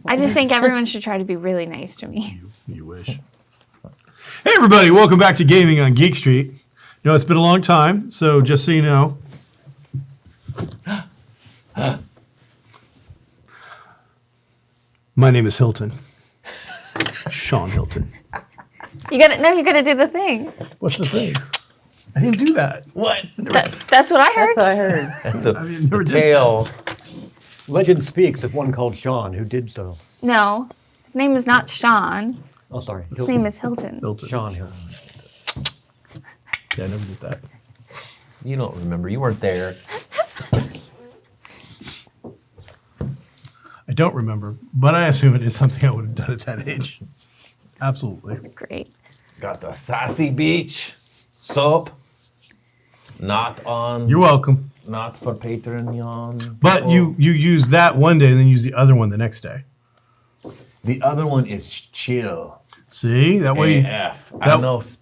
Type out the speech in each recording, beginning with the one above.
I just think everyone should try to be really nice to me. You wish. Hey, everybody. Welcome back to Gaming on Geek Street. You know, it's been a long time, so just so you know. My name is Hilton. Sean Hilton. You gotta do the thing. What's the thing? I didn't do that. What? That's what I heard. That's what I heard. Never did Tail. Legend speaks of one called Sean who did so. No, his name is not Sean. Oh, sorry. His name is Hilton. Hilton. Sean Hilton. Yeah, I never did that. You don't remember. You weren't there. I don't remember, but I assume it is something I would have done at that age. Absolutely. That's great. Got the sassy beach soap. Not on. You're welcome. Not for Patreon. But you use that one day and then use the other one the next day. The other one is chill. See? That way, AF.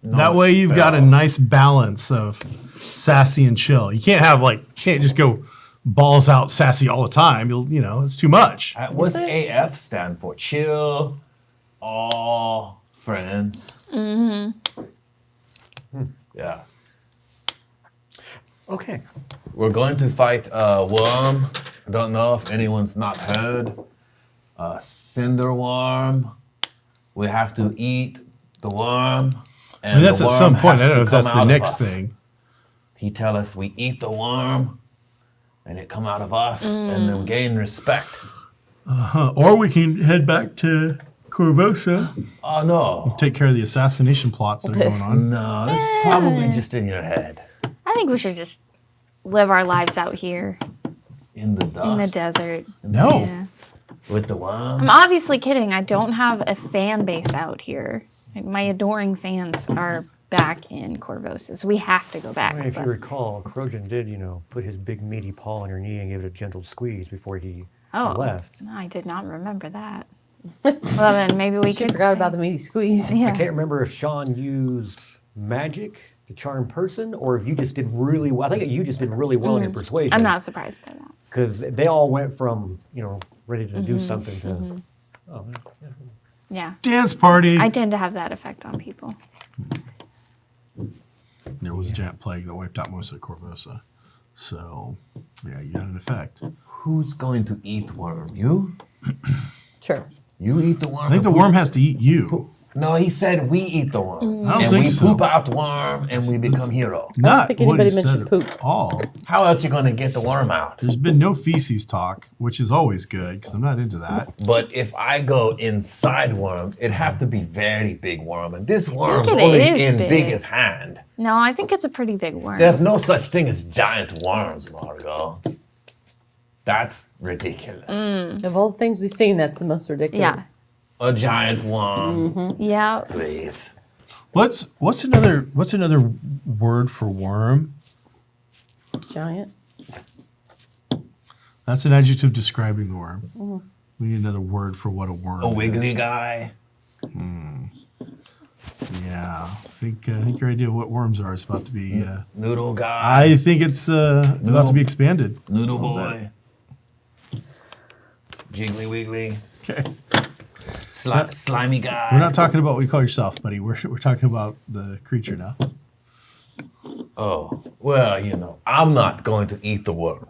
that way you've got a nice balance of sassy and chill. You can't have can't just go balls out sassy all the time. It's too much. What's AF stand for? Chill, all friends. Mm-hmm. Yeah. Okay. We're going to fight a worm. I don't know if anyone's not heard. A Cinderworm. We have to eat the worm. And that's the at worm some point. I has don't know to if that's come the out of next us. thing. He tell us we eat the worm, and it come out of us, and then gain respect. Or we can head back to Corvosa. Oh no! Take care of the assassination plots that are going on. No, that's probably just in your head. I think we should just live our lives out here In the dust. in the desert. No. Yeah. With the worm. I'm obviously kidding. I don't have a fan base out here. My adoring fans are back in Corvosa, so we have to go back. I mean, if you but- recall, Corrosion did, put his big meaty paw on your knee and give it a gentle squeeze before he left. No, I did not remember that. Well, then maybe we She could forgot stay. about the meaty squeeze. Yeah. I can't remember if Sean used magic to charm person or if you just did really well. I think you just did really well in your persuasion. I'm not surprised by that. Because they all went from, ready to do something to, oh, yeah. Yeah. Dance party. I tend to have that effect on people. There was a giant plague that wiped out most of Corvosa. So, yeah, you had an effect. Who's going to eat worm? You? Sure. You eat the worm? I think the worm has to eat you. No, he said we eat the worm. I don't and think we so. poop out worm and we become hero. Not think what he anybody said mentioned at poop. all. How else you going to get the worm out? There's been no feces talk, which is always good because I'm not into that. But if I go inside worm, it'd have to be very big worm. And this worm's it only is in big. big as hand. No, I think it's a pretty big worm. There's no such thing as giant worms, Margot. That's ridiculous. Of all the things we've seen, that's the most ridiculous. A giant worm, Yeah. please. What's another word for worm? Giant. That's an adjective describing the worm. We need another word for what a worm A is. wiggly guy. Yeah, I think your idea of what worms are is about to be. Noodle guy. I think it's about to be expanded. Noodle boy. Jiggly wiggly. Okay. Slimy guy. We're not talking about what you call yourself, buddy. We're talking about the creature now. Oh, well, I'm not going to eat the worm.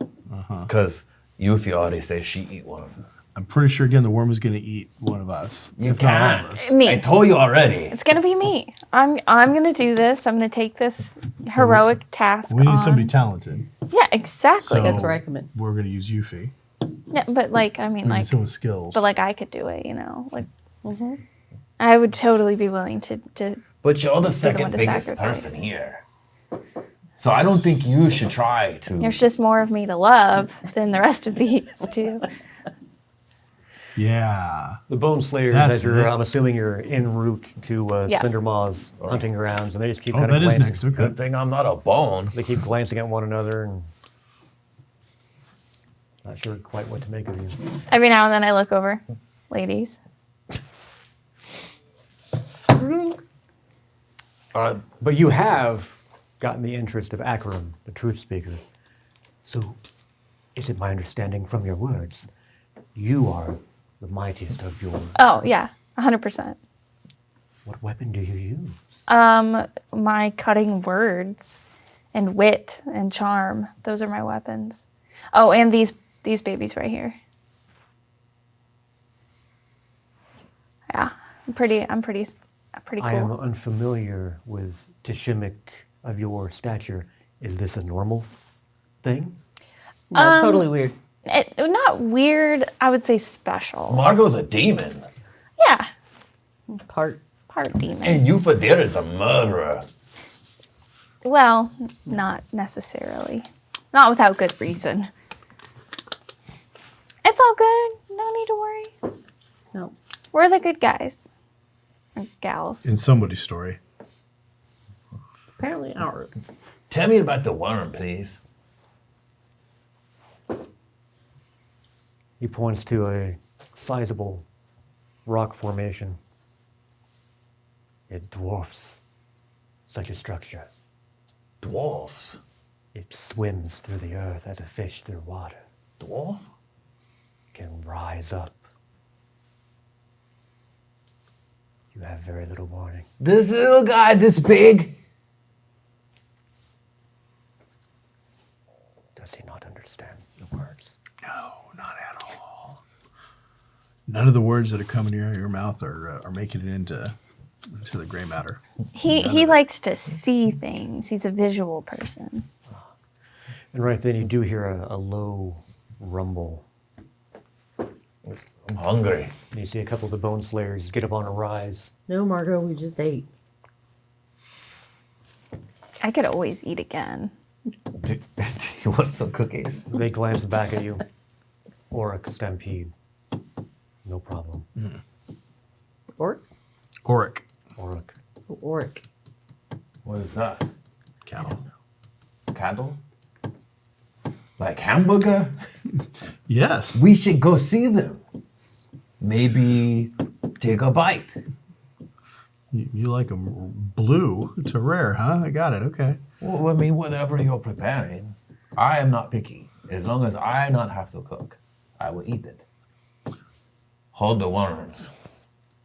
Because Yuffie already says she eat worm. I'm pretty sure again the worm is going to eat one of us. You if not all of can't. us. Me. I told you already. It's gonna be me. I'm gonna do this. I'm gonna take this heroic task We need on. somebody talented. Yeah, exactly. So That's where I come in. We're going to use Yuffie. Yeah, but I mean, We need someone with skills. but I could do it. I would totally be willing to. But you're the one second to biggest sacrifice. person here. So I don't think you should try to. There's just more of me to love than the rest of these two. yeah. The Bone Slayers, That's as it. I'm assuming you're en route to Yeah. Cindermaw's hunting grounds, and they just keep Oh, kind of that is glancing. next. Okay. Good thing I'm not a bone. They keep glancing at one another and not sure quite what to make of you. Every now and then I look over, ladies. But you have gotten the interest of Akram, the truth speaker. So, is it my understanding from your words, you are the mightiest of your. Oh, yeah, 100%. What weapon do you use? My cutting words and wit and charm. Those are my weapons. Oh, and these babies right here. Yeah, I'm pretty cool. I am unfamiliar with Tishimic of your stature. Is this a normal thing? No, totally weird. Not weird, I would say special. Margot's a demon. Yeah, Part. part demon. And Yufadir is a murderer. Well, not necessarily. Not without good reason. It's all good. No need to worry. No. We're the good guys. And gals. In somebody's story. Apparently ours. Tell me about the worm, please. He points to a sizable rock formation. It dwarfs such a structure. Dwarfs. It swims through the earth as a fish through water. Dwarf? Can rise up. You have very little warning. This little guy, this big? Does he not understand the words? No, not at all. None of the words that are coming out of your mouth are making it into the gray matter. He likes to see things. He's a visual person. And right then you do hear a low rumble. I'm hungry. And you see a couple of the bone slayers get up on a rise. No, Margot, we just ate. I could always eat again. Do you want some cookies? They glance back at you. Auric Stampede. No problem. Orcs? Auric. Auric. Oh, Auric. What is that? Cattle. Cattle? Like hamburger? Yes. We should go see them. Maybe take a bite. You like them blue to rare, huh? I got it. Okay. Well, I mean, whatever you're preparing. I am not picky. As long as I not have to cook, I will eat it. Hold the worms.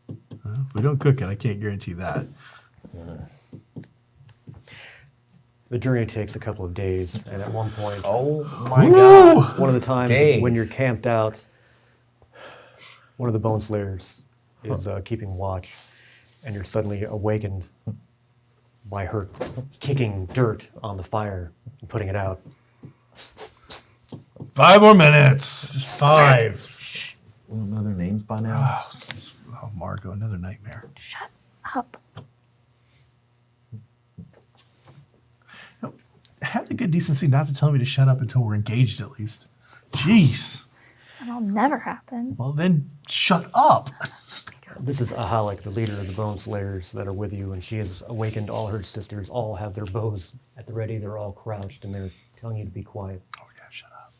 If we don't cook it, I can't guarantee that. The journey takes a couple of days, and at one point, Oh my god. one of the times Days. when you're camped out, one of the bone slayers is keeping watch, and you're suddenly awakened by her kicking dirt on the fire and putting it out. 5 more minutes. Just 5. Another names by now? Oh, Margot, another nightmare. Shut up. Have the good decency not to tell me to shut up until we're engaged, at least. Jeez. That'll never happen. Well, then shut up. This is Ahalik, the leader of the bone slayers that are with you, and she has awakened all her sisters. All have their bows at the ready. They're all crouched, and they're telling you to be quiet. Oh, yeah, shut up.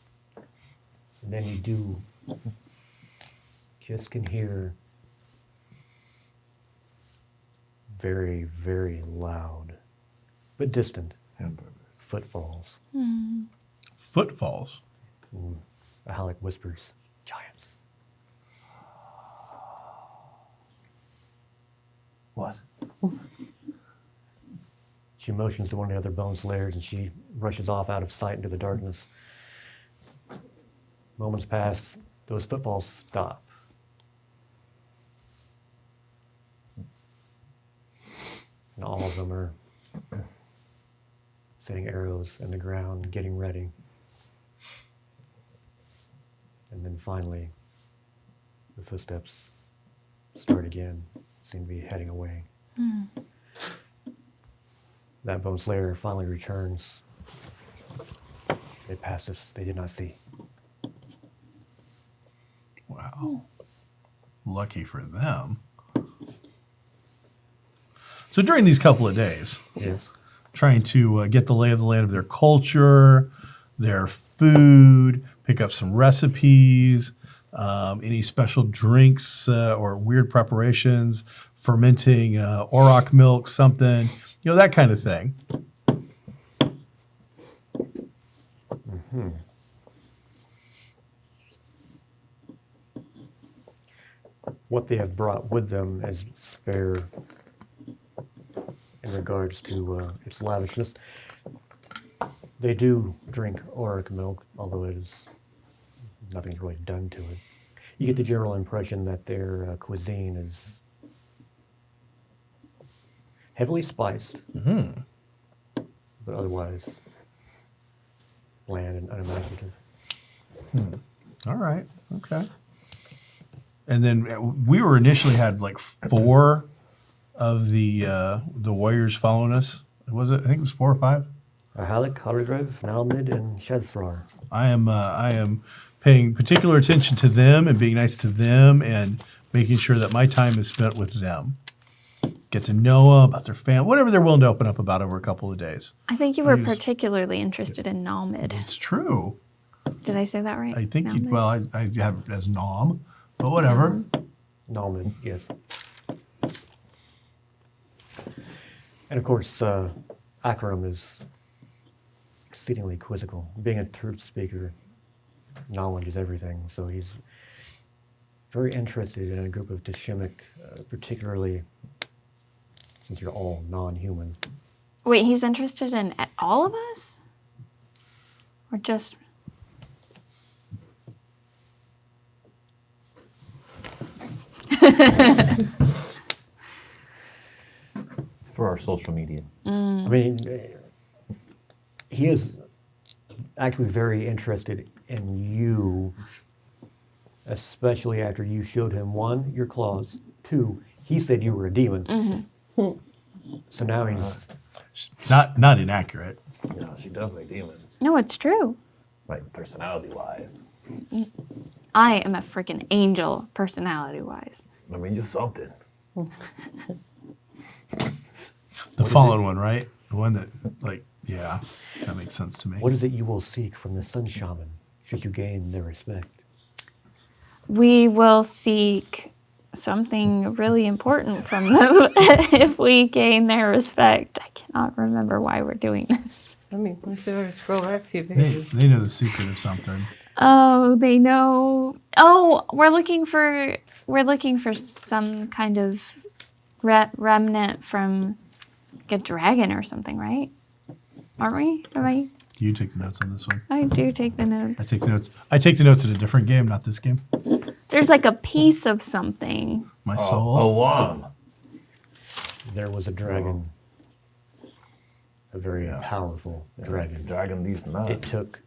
And then you do just can hear very, very loud, but distant Hamburgers. footfalls. Footfalls. Ahalik whispers, "Giants." What? She motions to one of the other bone slayers, and she rushes off out of sight into the darkness. Moments pass, those footfalls stop. And all of them are setting arrows in the ground, getting ready. And then finally, the footsteps start again, seem to be heading away. That bone slayer finally returns. They passed us, they did not see. Wow. Lucky for them. So during these couple of days, Yes. trying to get the lay of the land of their culture, their food, pick up some recipes, any special drinks or weird preparations, fermenting auroch milk, something, that kind of thing. what they have brought with them as spare in regards to its lavishness. They do drink auric milk, although nothing's really done to it. You get the general impression that their cuisine is heavily spiced, but otherwise bland and unimaginative. All right. Okay. And then we were initially had like 4 of the warriors following us. Was it? I think it was 4 or 5. Halleck, Hardrev, Nalmid, and Shadfrar. I am paying particular attention to them and being nice to them and making sure that my time is spent with them. Get to know them, about their family, whatever they're willing to open up about over a couple of days. I think you were particularly interested in Nalmid. It's true. Did I say that right? I think Nalmid? I have it as Nom, but whatever. Nalmid, yes. And of course, Akram is exceedingly quizzical. Being a truth speaker, knowledge is everything. So he's very interested in a group of Teshimic, particularly since you're all non-human. Wait, he's interested in all of us? Or just... It's for our social media. I mean, he is actually very interested in you, especially after you showed him, 1, your claws, 2, he said you were a demon. So now he's... Not inaccurate. You know, she does like demons. No, it's true. Like personality-wise. I am a freaking angel, personality-wise. I mean, you're something. The fallen one, right? The one that, like, yeah, that makes sense to me. What is it you will seek from the Sun Shaman, should you gain their respect? We will seek something really important from them if we gain their respect. I cannot remember why we're doing this. Let me see if I can scroll back a few They, pages. they know the secret of something. Oh, they know. Oh, we're looking for some kind of remnant from like a dragon or something, right? Aren't we? You take the notes on this one. I do take the notes. I take the notes. I take the notes in a different game, not this game. There's like a piece of something. My A soul. worm. There was a dragon, a very powerful dragon. Dragging these nuts. It took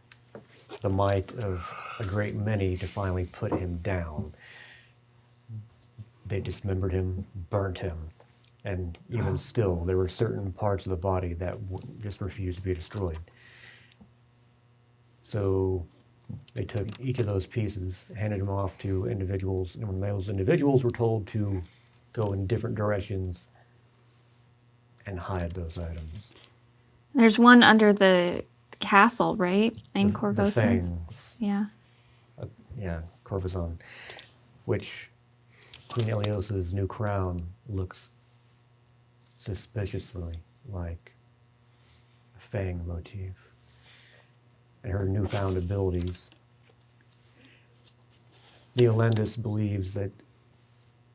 the might of a great many to finally put him down. They dismembered him, burnt him, and even still, there were certain parts of the body that just refused to be destroyed. So they took each of those pieces, handed them off to individuals, and when those individuals were told to go in different directions and hide those items. There's one under the castle, right? In The Corvosa. fangs, Yeah. Corvosan, which Queen Eliosa's new crown looks suspiciously like a fang motif. And her newfound abilities. Neolendis believes that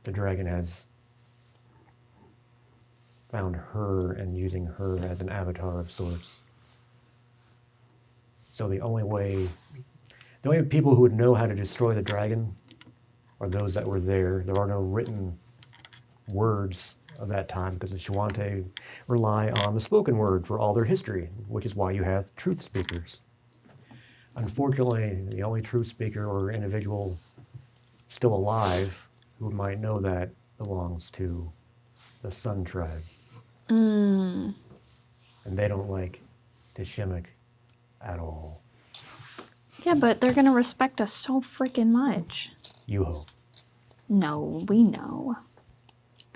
the dragon has found her and using her as an avatar of sorts. So the only people who would know how to destroy the dragon are those that were there. There are no written words of that time because the Shawante rely on the spoken word for all their history, which is why you have truth speakers. Unfortunately, the only truth speaker or individual still alive who might know that belongs to the Sun tribe. And they don't like Teshimic at all. Yeah, but they're gonna respect us so freaking much. You hope. No, we know.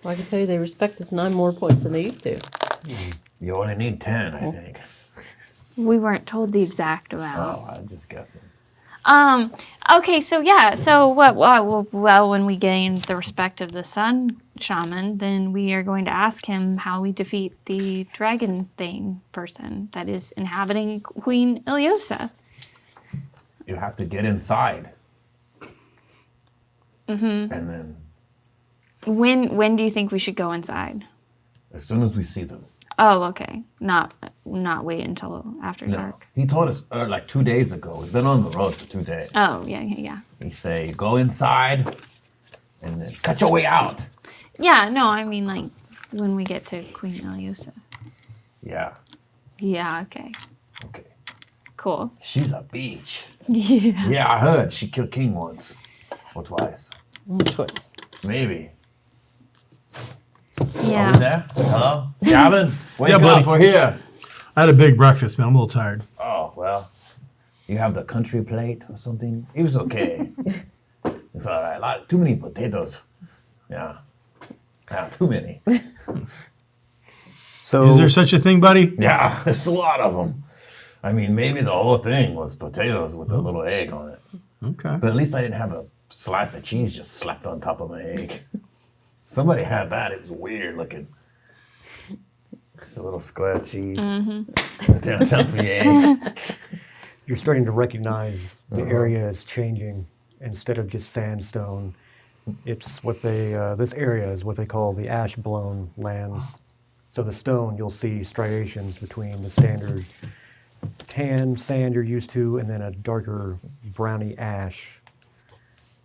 Well, I can tell you they respect us 9 more points than they used to. You only need 10, I think. We weren't told the exact amount. Oh, I'm just guessing. Okay, so yeah, so what? Well, when we gain the respect of the Sun Shaman, then we are going to ask him how we defeat the dragon thing person that is inhabiting Queen Iliosa. You have to get inside. And then When do you think we should go inside? As soon as we see them. Oh, okay. Not wait until after No. dark. He told us like 2 days ago. We've been on the road for 2 days. Oh, yeah. He say, go inside and then cut your way out. Yeah, no, I mean like when we get to Queen Eliosa. Yeah. Yeah, okay. Okay. Cool. She's a bitch. Yeah. Yeah, I heard she killed King once or twice. Twice. Maybe. Are we Yeah. there? Hello? Gavin? Wake Yeah, up, buddy. we're here. I had a big breakfast, man. I'm a little tired. Oh, well. You have the country plate or something? It was okay. It's all right. Too many potatoes. Yeah. Too many. So Is there such a thing, buddy? Yeah, there's a lot of them. I mean, maybe the whole thing was potatoes with a little egg on it. Okay. But at least I didn't have a slice of cheese just slapped on top of my egg. Somebody had that. It was weird looking. Just a little square of cheese on top of your egg. you're starting to recognize the area is changing. Instead of just sandstone, it's what they this area is what they call the ash-blown lands. So the stone, you'll see striations between the standard tan sand you're used to and then a darker browny ash.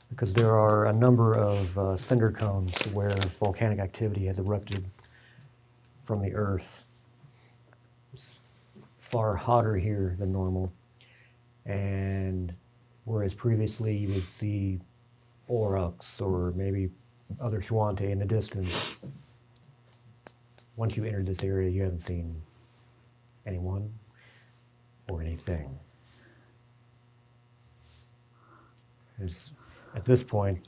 Because there are a number of cinder cones where volcanic activity has erupted from the earth. It's far hotter here than normal. And whereas previously you would see aurochs or maybe other Schwante in the distance, once you entered this area, you haven't seen anyone or anything. At this point,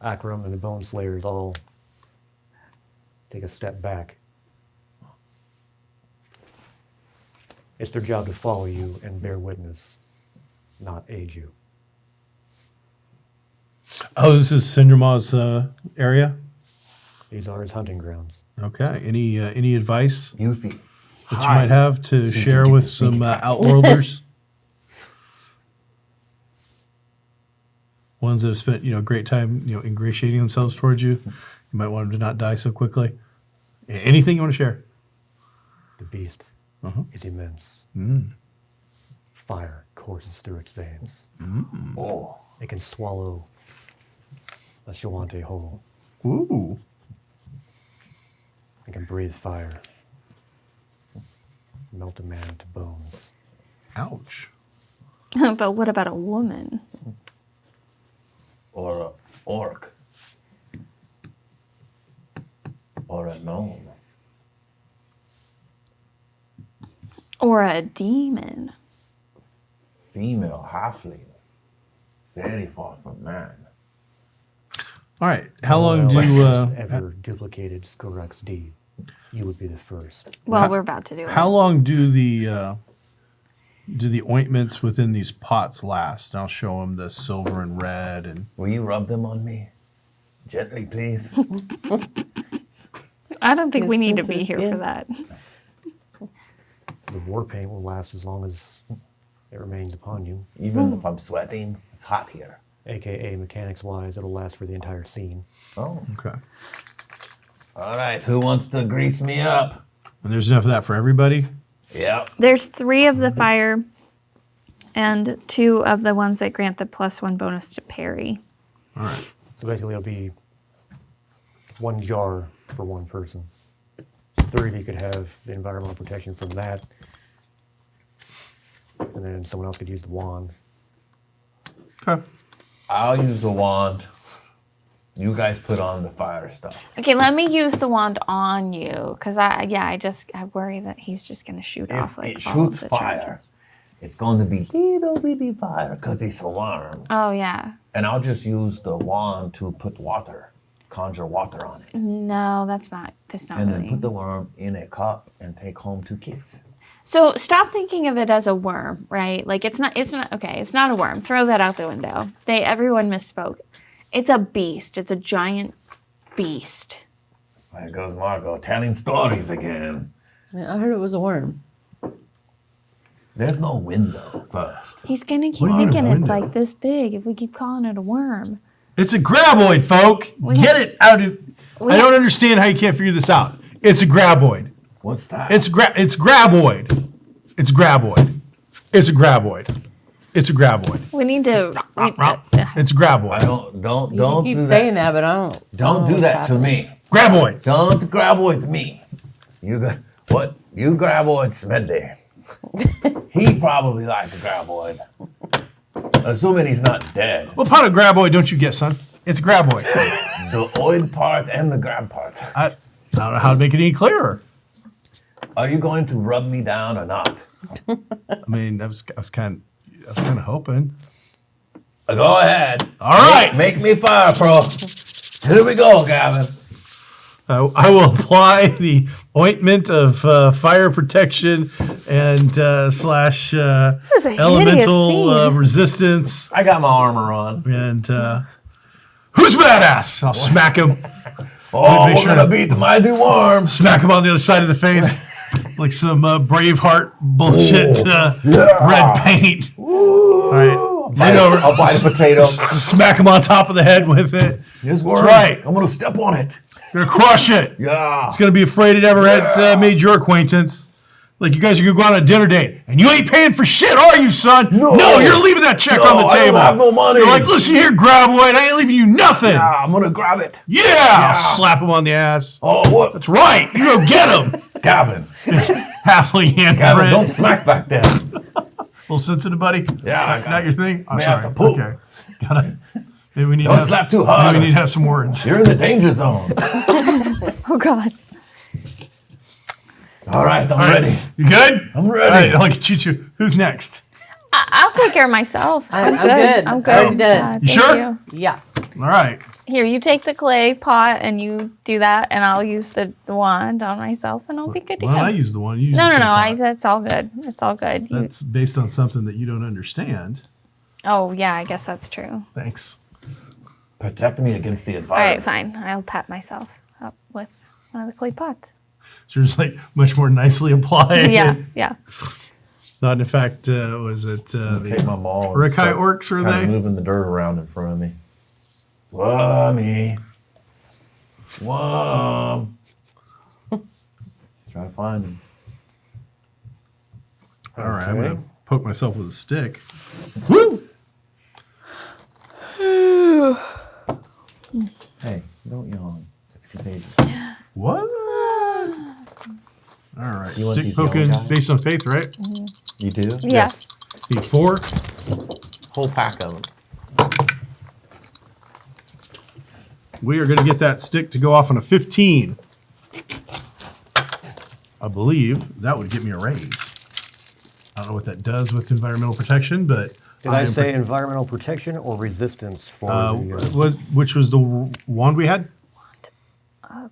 Akram and the Bone Slayers all take a step back. It's their job to follow you and bear witness, not aid you. Oh, this is Cindermaw's area? These are his hunting grounds. Okay. Any advice Yuffie. that you might have to share with some outworlders? Ones that have spent, great time, ingratiating themselves towards you. You might want them to not die so quickly. Anything you want to share? The beast is immense. Fire courses through its veins. Oh, It can swallow a Shawante whole. Ooh. It can breathe fire. Melt a man to bones. Ouch. But what about a woman? or a orc. Or a gnome. Or a demon? Female halfling. Very far from man. All right. How long No do one you... has ever duplicated Skorak's deed? You would be the first. Well, we're about to do it. How long do the ointments within these pots last? And I'll show them the silver and red and... Will you rub them on me? Gently, please. I don't think His we need to be sensitive here for skin. that. The war paint will last as long as it remains upon you. Even if I'm sweating, it's hot here. AKA mechanics-wise, it'll last for the entire scene. Oh. Okay. All right, who wants to grease me up? And there's enough of that for everybody? Yep. There's 3 of the fire and 2 of the ones that grant the +1 bonus to parry. All right. So basically it'll be 1 jar for 1 person. So 3 of you could have the environmental protection from that. And then someone else could use the wand. Okay. I'll use the wand. You guys put on the fire stuff. Okay, let me use the wand on you, because I worry that he's just going to shoot off If like it all of shoots the fire, dragons. it's going to be little bitty fire because it's a worm. Oh yeah, And I'll just use the wand to put water, conjure water on it. no, that's not And really. then put the worm in a cup and take home 2 kids. So stop thinking of it as a worm, right? Like it's not okay. It's not a worm. Throw that out the window. Everyone misspoke. It's a beast. It's a giant beast. There goes Margot telling stories again. I heard it was a worm. There's no window first. He's gonna keep What do you mean a thinking it's window? like this big if we keep calling it a worm. It's a graboid, folk. We Get have- it out of... I don't understand how you can't figure this out. It's a graboid. What's that? It's graboid. It's graboid. It's a graboid. It's a graboid. We need to. It's a graboid. I don't You keep do saying that. that, but I don't. Don't do that to me. Graboid. Don't graboid me. You got what? You graboid Smitty. He probably liked the graboid. Assuming he's not dead. What part of graboid don't you get, son? It's a graboid. The oid part and the grab part. I don't know how to make it any clearer. Are you going to rub me down or not? I mean, I was kind of hoping. Go ahead. All right. Make me fire, pro. Here we go, Gavin. I will apply the ointment of fire protection and slash is a hideous elemental scene. resistance. I got my armor on. And who's badass? I'll smack him. Oh, Make we're sure- gonna beat the mighty worm. Smack him on the other side of the face. Like some Braveheart bullshit red paint. All right. I'll bite a potato. Smack him on top of the head with it. This That's worm. right. I'm gonna step on it. You're gonna crush it. Yeah. It's gonna be afraid it ever had made your acquaintance. Like you guys are gonna go on a dinner date and you ain't paying for shit, are you, son? No. You're leaving that check No, on the I don't table. have no money. You're like, listen here, graboid, I ain't leaving you nothing. Yeah, I'm gonna grab it. Yeah. I'll slap him on the ass. Oh, what? That's right. You go get him. Gavin. Halfling Gavin, handprint. don't smack back there. Little sensitive, buddy. Yeah, Not your thing. I'm May sorry. have to poop. Okay. Gotta. Maybe we need Don't to have, slap too hard. Maybe we need to have some words. You're in the danger zone. Oh God. All right, I'm All right. ready. You good? I'm All ready. right. I'll get you two. Who's next? I'll take care of myself. I'm good. I'm I good. already did. Yeah, You thank sure? you. Yeah. All right. Here, you take the clay pot and you do that, and I'll use the wand on myself, and I'll be good to Why go. don't I use the one? You use No, the no, no. clay pot. That's all good. It's all good. That's based on something that you don't understand. Oh, yeah. I guess that's true. Thanks. Protect me against the All environment. right, fine. I'll pat myself up with one of the clay pots. So just like much more nicely applied. Yeah, yeah. Not in fact, was it Take my maul. and Urukai start orcs, were kinda they? moving the dirt around in front of me. Wummy. Wum. Try to find him. All right, I'm Okay. gonna poke myself with a stick. Woo! Hey, don't yawn. It's contagious. What? All right, You want stick these poking yellow guys? based on faith, right? You do? Yeah. Need 4. Whole pack of them. We are going to get that stick to go off on a 15. I believe that would get me a raise. I don't know what that does with environmental protection, but Did I am say environmental protection or resistance for the, which was the wand we had?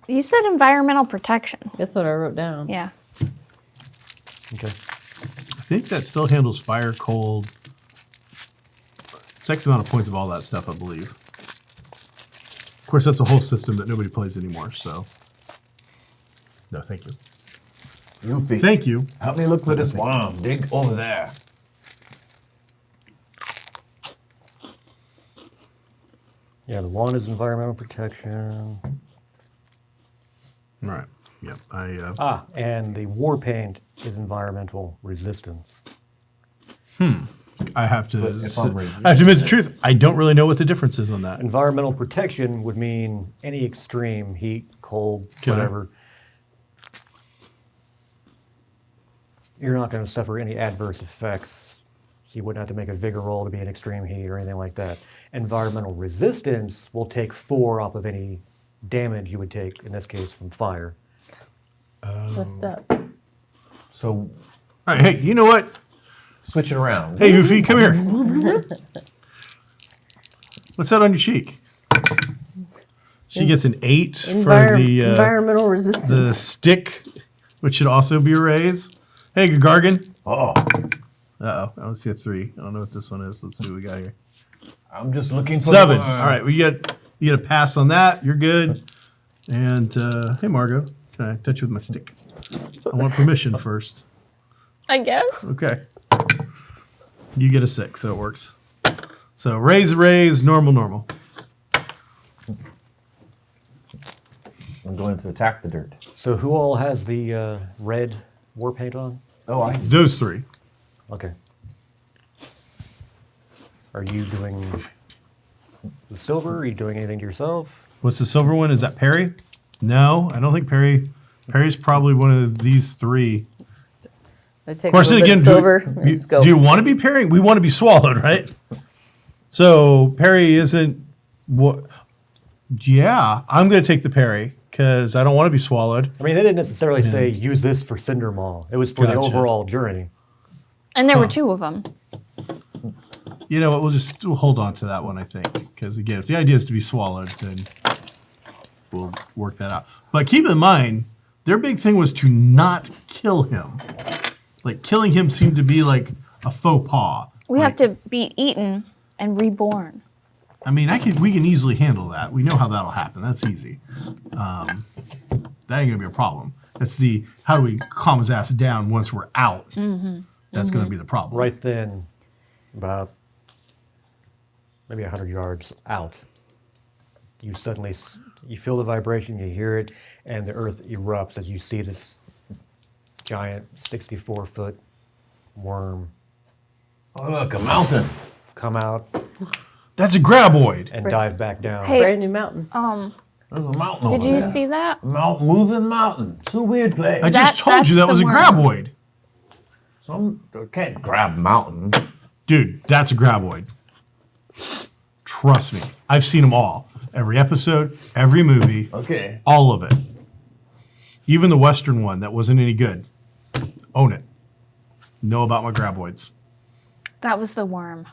You said environmental protection. That's what I wrote down. Yeah. okay. I think that still handles fire, cold. It's X amount of points of all that stuff, I believe. Of course, that's a whole system that nobody plays anymore, so. No, thank you. Yuffie, Thank you. help me look for this worm. Dig over there. Yeah, the wand is environmental protection. All right. Yeah, And the war paint is environmental resistance. I have to. But if I'm I have to admit the truth. I don't really know what the difference is on that. Environmental protection would mean any extreme heat, cold, Okay. whatever. You're not going to suffer any adverse effects. So you wouldn't have to make a vigor roll to be in extreme heat or anything like that. Environmental resistance will take 4 off of any damage you would take, in this case, from fire. It's messed up. So All right. Hey, you know what? switch it around. Hey, Goofy, come here. What's that on your cheek? She gets an 8 for the Environmental the resistance. stick, which should also be a raise. Hey, Gargan. Oh, Uh-oh, I don't see a 3. I don't know what this one is. Let's see what we got here. I'm just looking for 7. the All worm. right, you get a pass on that. You're good. And hey, Margot, can I touch you with my stick? I want permission first. I guess. Okay. You get a 6, so it works. So raise, normal. I'm going to attack the dirt. So who all has the red war paint on? Oh, I. Those three. Okay. Are you doing the silver? Are you doing anything to yourself? What's the silver one? Is that Perry? No, I don't think Perry. Perry's probably one of these three. I take Of course, a little bit again, of silver and just go. do you want to be Perry? We want to be swallowed, right? So Perry isn't what? Yeah, I'm going to take the Perry because I don't want to be swallowed. I mean, they didn't necessarily say use this for Cindermaw. It was for the Gotcha. overall journey. And there were two of them. You know what? We'll hold on to that one, I think, because again, if the idea is to be swallowed, then we'll work that out. But keep in mind, their big thing was to not kill him. Like killing him seemed to be like a faux pas. We have to be eaten and reborn. I mean, we can easily handle that. We know how that'll happen. That's easy. That ain't gonna be a problem. That's the how do we calm his ass down once we're out. That's gonna be the problem. Right then, about maybe 100 yards out, you suddenly you feel the vibration, you hear it, and the earth erupts as you see this giant 64-foot worm Oh, look, a mountain. come out That's a graboid. and dive back down. Hey, Brand new mountain. There's a mountain over did there. you see that? Moving mountain. It's a weird place. I just told you that's that was a the worm. graboid. I can't grab mountains. Dude, that's a graboid. Trust me. I've seen them all. Every episode, every movie, Okay. all of it. Even the Western one that wasn't any good. Own it. Know about my graboids. That was the worm.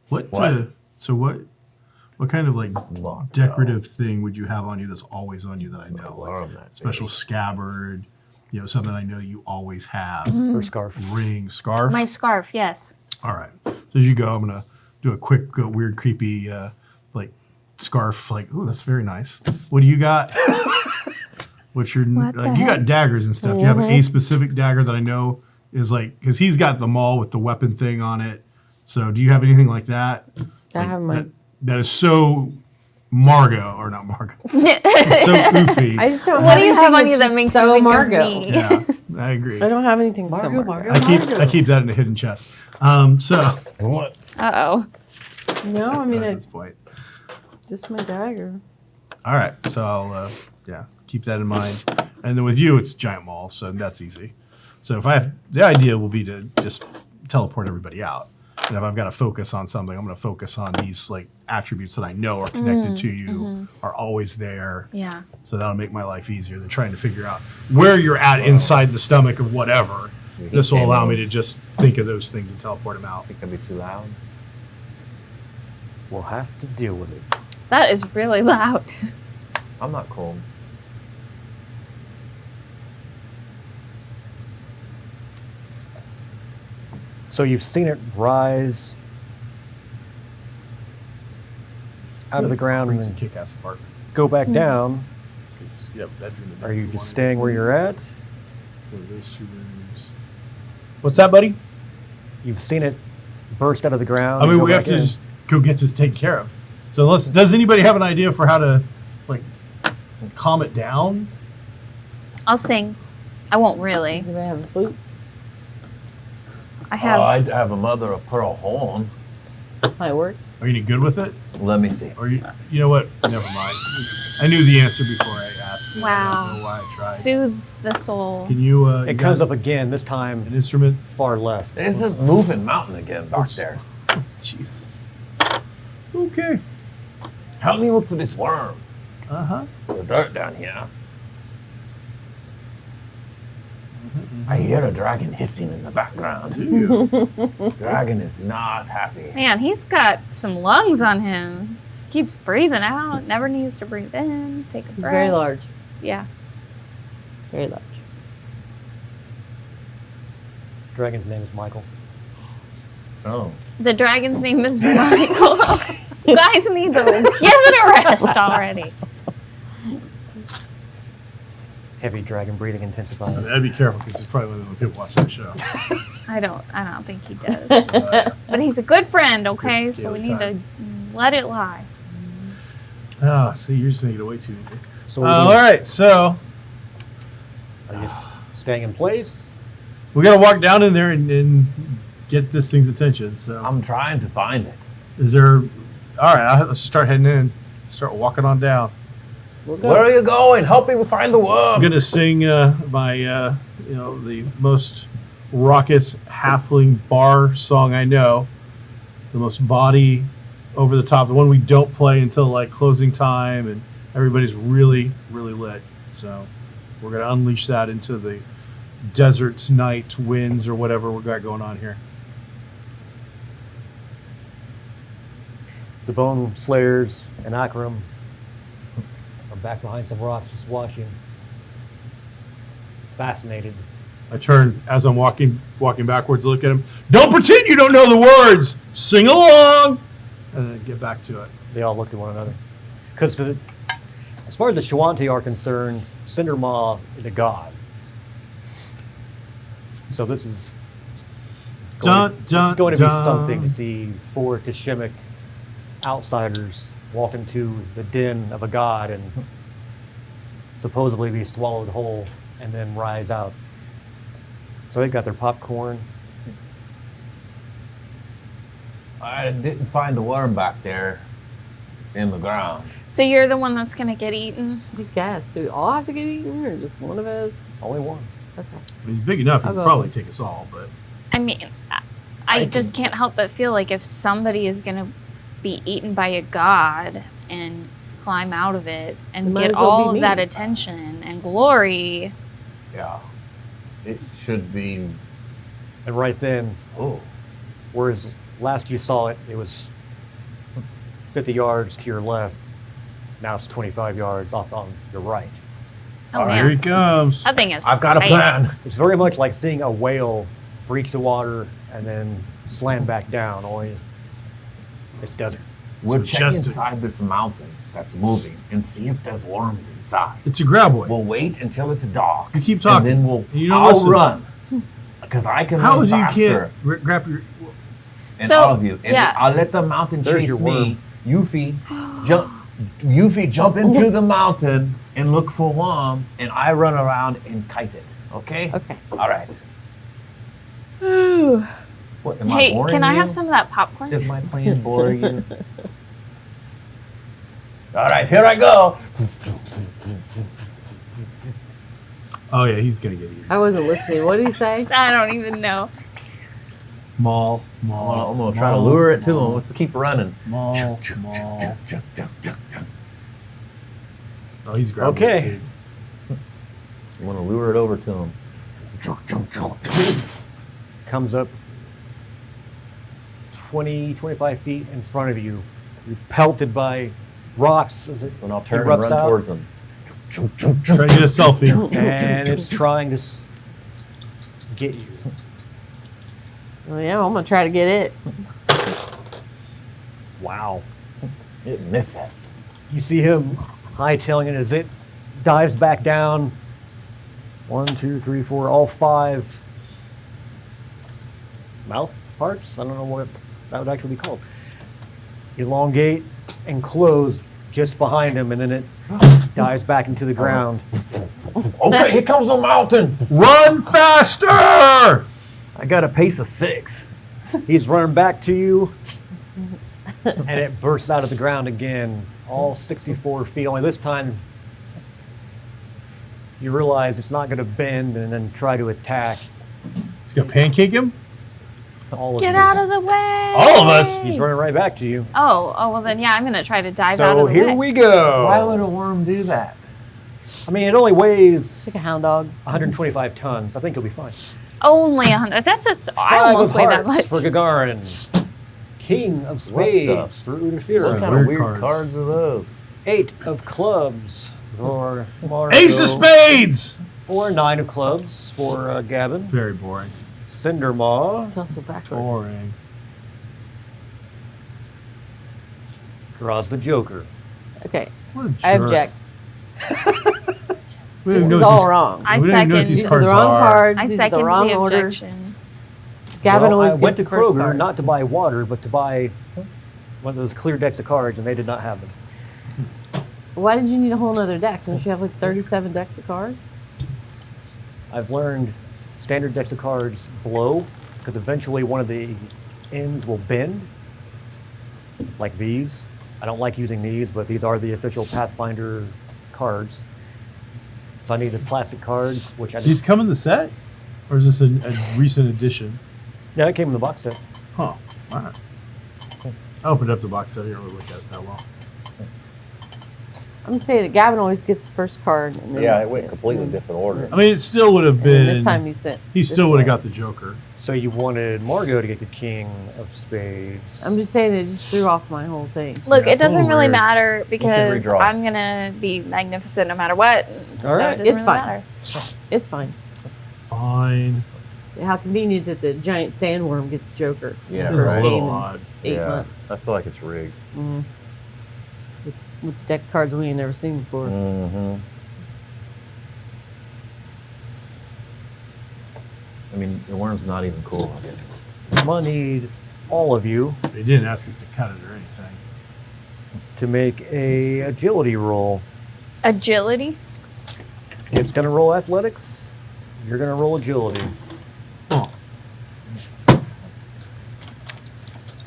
What? What? So what kind of like Locked decorative thing would you have on you that's always on you that I know? Worm, Like that special big. scabbard, something I know you always have. Her scarf. Ring, scarf. My scarf, yes. All right. So as you go, I'm gonna do a quick, weird, creepy, like scarf. Like, ooh, that's very nice. What do you got? What's your? What the You got heck? daggers and stuff. Do you have a specific dagger that I know is like? Because he's got the maul with the weapon thing on it. So do you have anything like that? I have my. That is so Margot or not Margot. It's so goofy. I just don't. What have do you have anything on you that's that makes so you think Margot. of me? Yeah, I agree. I don't have anything so Margot, Margot. Margot. I keep that in a hidden chest. So What? Uh-oh. No, I mean at it's this point. just my dagger. All right, so I'll keep that in mind. And then with you, it's giant maul, so that's easy. So if I have the idea will be to just teleport everybody out. And if I've got to focus on something, I'm going to focus on these like attributes that I know are connected to you, are always there. Yeah. So that'll make my life easier than trying to figure out where you're at inside the stomach of whatever. This will allow me to just think of those things and teleport them out. Think that'd be too loud? We'll have to deal with it. That is really loud. I'm not cold. So you've seen it rise out of the ground and Brings a then kick-ass apartment. go back down. 'Cause you have a bedroom in there Are you if just wanted. staying where you're at? Those two rooms. What's that, buddy? You've seen it burst out of the ground. I mean, and go we have back to in. just go get this taken care of. So does anybody have an idea for how to like calm it down? I'll sing. I won't really. Does anybody have a flute? I have. I have a mother of pearl horn. Might work. Are you any good with it? Let me see. Or you know what? Never mind. I knew the answer before I asked. I Wow. don't know why I tried. Soothes the soul. Can you? It comes up again, this time an instrument. far left. There's a moving mountain again back there. Jeez. Okay. Help me look for this worm. Uh huh. The dirt down here. I hear a dragon hissing in the background. Dragon is not happy. Man, he's got some lungs on him. Just keeps breathing out. Never needs to breathe in. Take a He's breath. very large. Yeah. Very large. Dragon's name is Michael. Oh. The dragon's name is Michael. You guys need to give it a rest already. Heavy dragon breathing intensifies. I'd be careful because he's probably one of the people watching the show. I don't think he does. But he's a good friend, okay? It's So we daily need to let it lie. Oh, see, you're just making it way too easy. So All right, so are you staying in place? we got to walk down in there and get this thing's attention. So, I'm trying to find it. is there? All right, let's start heading in. Start walking on down. We'll go. Where are you going? Help me find the worm. I'm gonna sing the most raucous halfling bar song I know, the most body over the top, the one we don't play until like closing time, and everybody's really lit. So we're gonna unleash that into the desert night winds or whatever we got going on here. The Bone Slayers and Akram are back behind some rocks, just watching, fascinated. I turn as I'm walking backwards, look at him. Don't pretend you don't know the words. Sing along, and then get back to it. They all looked at one another. Because as far as the Shawanti are concerned, Cindermaw is a god. So this is going to be something to see four Kashimic outsiders walk into the den of a god and supposedly be swallowed whole and then rise out. So they've got their popcorn. I didn't find the worm back there in the ground. So you're the one that's gonna get eaten? I guess. Do we all have to get eaten or just one of us? Only one. Okay. I mean, he's big enough; he I'll could go. probably take us all. But I mean, I just can't help but feel like if somebody is gonna be eaten by a god and climb out of it and Might get as well be all of me. that attention and glory, Yeah. It should be. And right then, Oh. whereas last you saw it, it was 50 yards to your left. Now it's 25 yards off on your right. oh All right. here he man, comes. that thing is. I've got a fast. plan. It's very much like seeing a whale breach the water and then slam back down, only it's desert. We'll So check just a- inside this mountain that's moving and see if there's worms inside. It's a graboid. We'll wait until it's dark. You keep talking. And then You don't I'll listen. run. Because I can How run is you faster can't grab your? than So, all of you. And yeah. then I'll let the mountain There's chase your me. worm. Yuffie, jump into the mountain and look for worm, and I run around and kite it. Okay? Okay. All right. What, am I Hey, boring can I you? have some of that popcorn? Is my plan boring you? All right, here I go. Oh yeah, he's gonna get eaten. I wasn't listening. What did he say? I don't even know. Maul. I'm gonna try to lure it to him. Let's keep running. Maul. Oh, he's grabbing Okay. food. I'm gonna lure it over to him. Comes up 20, 25 feet in front of you. You're pelted by rocks as it And I'll turn and erupts run out, towards him. Try to get a selfie. and it's trying to get you. Oh yeah, I'm gonna try to get it. Wow. It misses. You see him hightailing it as it dives back down. 1, 2, 3, 4, all 5 mouth parts. I don't know what that would actually be called. Elongate and close just behind him, and then it dives back into the ground. Okay, here comes the mountain. Run faster! I got a pace of 6. He's running back to you, and it bursts out of the ground again, all 64 feet. Only this time, you realize it's not going to bend and then try to attack He's gonna pancake him. all of Get you. out of the way. All of us? He's running right back to you. Oh, well then, yeah, I'm gonna try to dive out So of the here way. we go. Why would a worm do that? I mean, it only weighs Like a hound dog. 125 tons. I think you'll be fine. Only 100. That's I 5 almost of weigh that hearts much. for Gagarin. King of spades for What Udafira. kind weird of weird cards. cards are those? 8 of clubs for Mario. Ace of spades. Or 9 of clubs for Gavin. Very boring. Cindermaw It's also backwards. Boring. draws the Joker. Okay. What a jerk. I object. We don't This even is know what all these- wrong. I we don't even know what second. these These are cards the wrong are. cards. I These are second the wrong the order. objection. Gavin Well, always I went gets to the first Kroger card. not to buy water, but to buy one of those clear decks of cards, and they did not have them. Why did you need a whole nother deck? Don't you have like 37 decks of cards? I've learned standard decks of cards blow because eventually one of the ends will bend, like these. I don't like using these, but these are the official Pathfinder cards. So I needed plastic cards, which I These come in the set? Or is this a recent addition? Yeah, it came in the box set. Huh. All right. I opened up the box set. I didn't really look at it that well. I'm just saying that Gavin always gets the first card. And then Yeah, it went completely different order. I mean, it still would have And been. then this time he sent. He this still would have way. got the Joker. So you wanted Margot to get the King of Spades. I'm just saying it just threw off my whole thing. Look, Yeah, it it's a doesn't little really weird. matter because redraw. I'm gonna be magnificent no matter what. So right. it doesn't It's really fine. matter. It's fine. Fine. How convenient that the giant sandworm gets Joker. Yeah, It First is a right. game little in odd. 8 months. I feel like it's rigged. With the deck of cards we ain't never seen before. Mm-hmm. I mean, the worm's not even cool. I'm gonna need all of you They didn't ask us to cut it or anything. to make a agility roll. Agility. It's gonna roll athletics. You're gonna roll agility. Oh.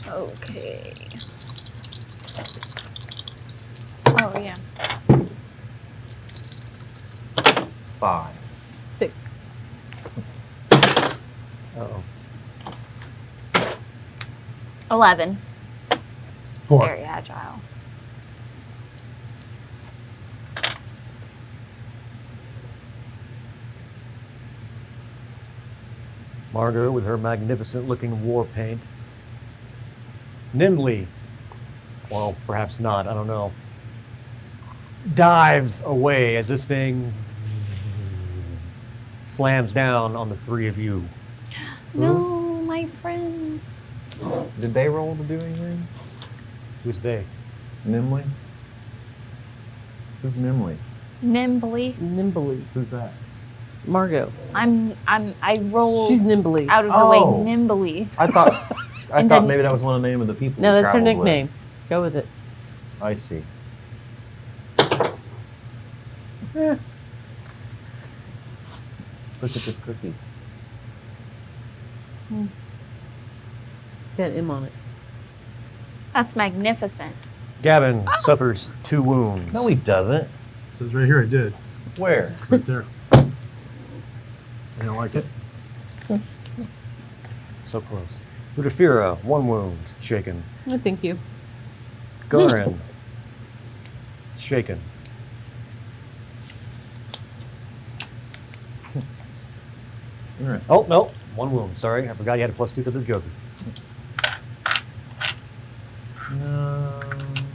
Okay. Oh yeah. 5. 6. Uh-oh. 11. 4. Very agile. Margot with her magnificent looking war paint. Nimbly, well, perhaps not, I don't know, dives away as this thing slams down on the three of you. No, my friends. Did they roll to do anything? Who's they? Nimley? Who's Nimley? Nimbly. Nimbly. Who's that? Margot. I roll She's nimbly. out of the Oh. way nimbly. I thought And then- maybe that was one of the name of the people. No, we that's her traveled with. nickname. Go with it. I see. Look at this cookie. It's got M on it. That's magnificent. Gavin suffers 2 wounds. No, he doesn't. It says right here I did. Where? Right there. You don't like it? So close. Ludifera, 1 wound, shaken. Oh, thank you. Garin, shaken. Interesting. Oh, no, 1 wound, sorry. I forgot you had a +2 because of Joker.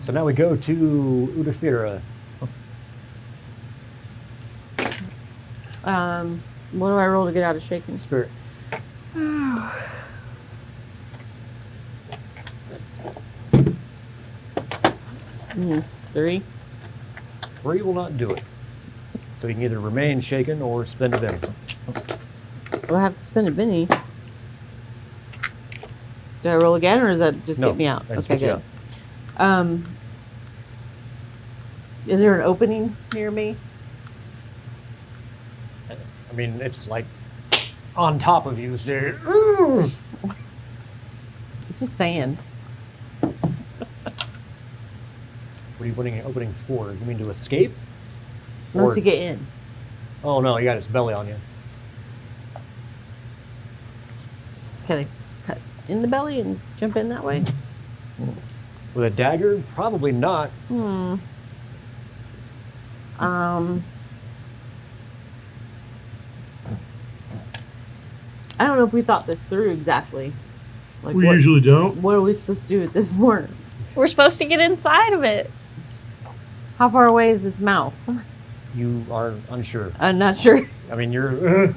So now we go to Udafira. What do I roll to get out of shaking? Spirit. 3. 3 will not do it. So you can either remain shaken or spend a Benny. Do I have to spend a Benny? Do I roll again, or does that just No, get me out? that just Okay, gets you good. Is there an opening near me? I mean, it's like on top of you. So It's just sand. what are you putting opening for? You mean to escape? Not Or- to get in. Oh no, you got its belly on you. Can I cut in the belly and jump in that way? With a dagger? Probably not. I don't know if we thought this through exactly. Like We what, usually don't. what are we supposed to do with this worm? We're supposed to get inside of it. How far away is its mouth? You are unsure. I'm not sure. I mean, you're.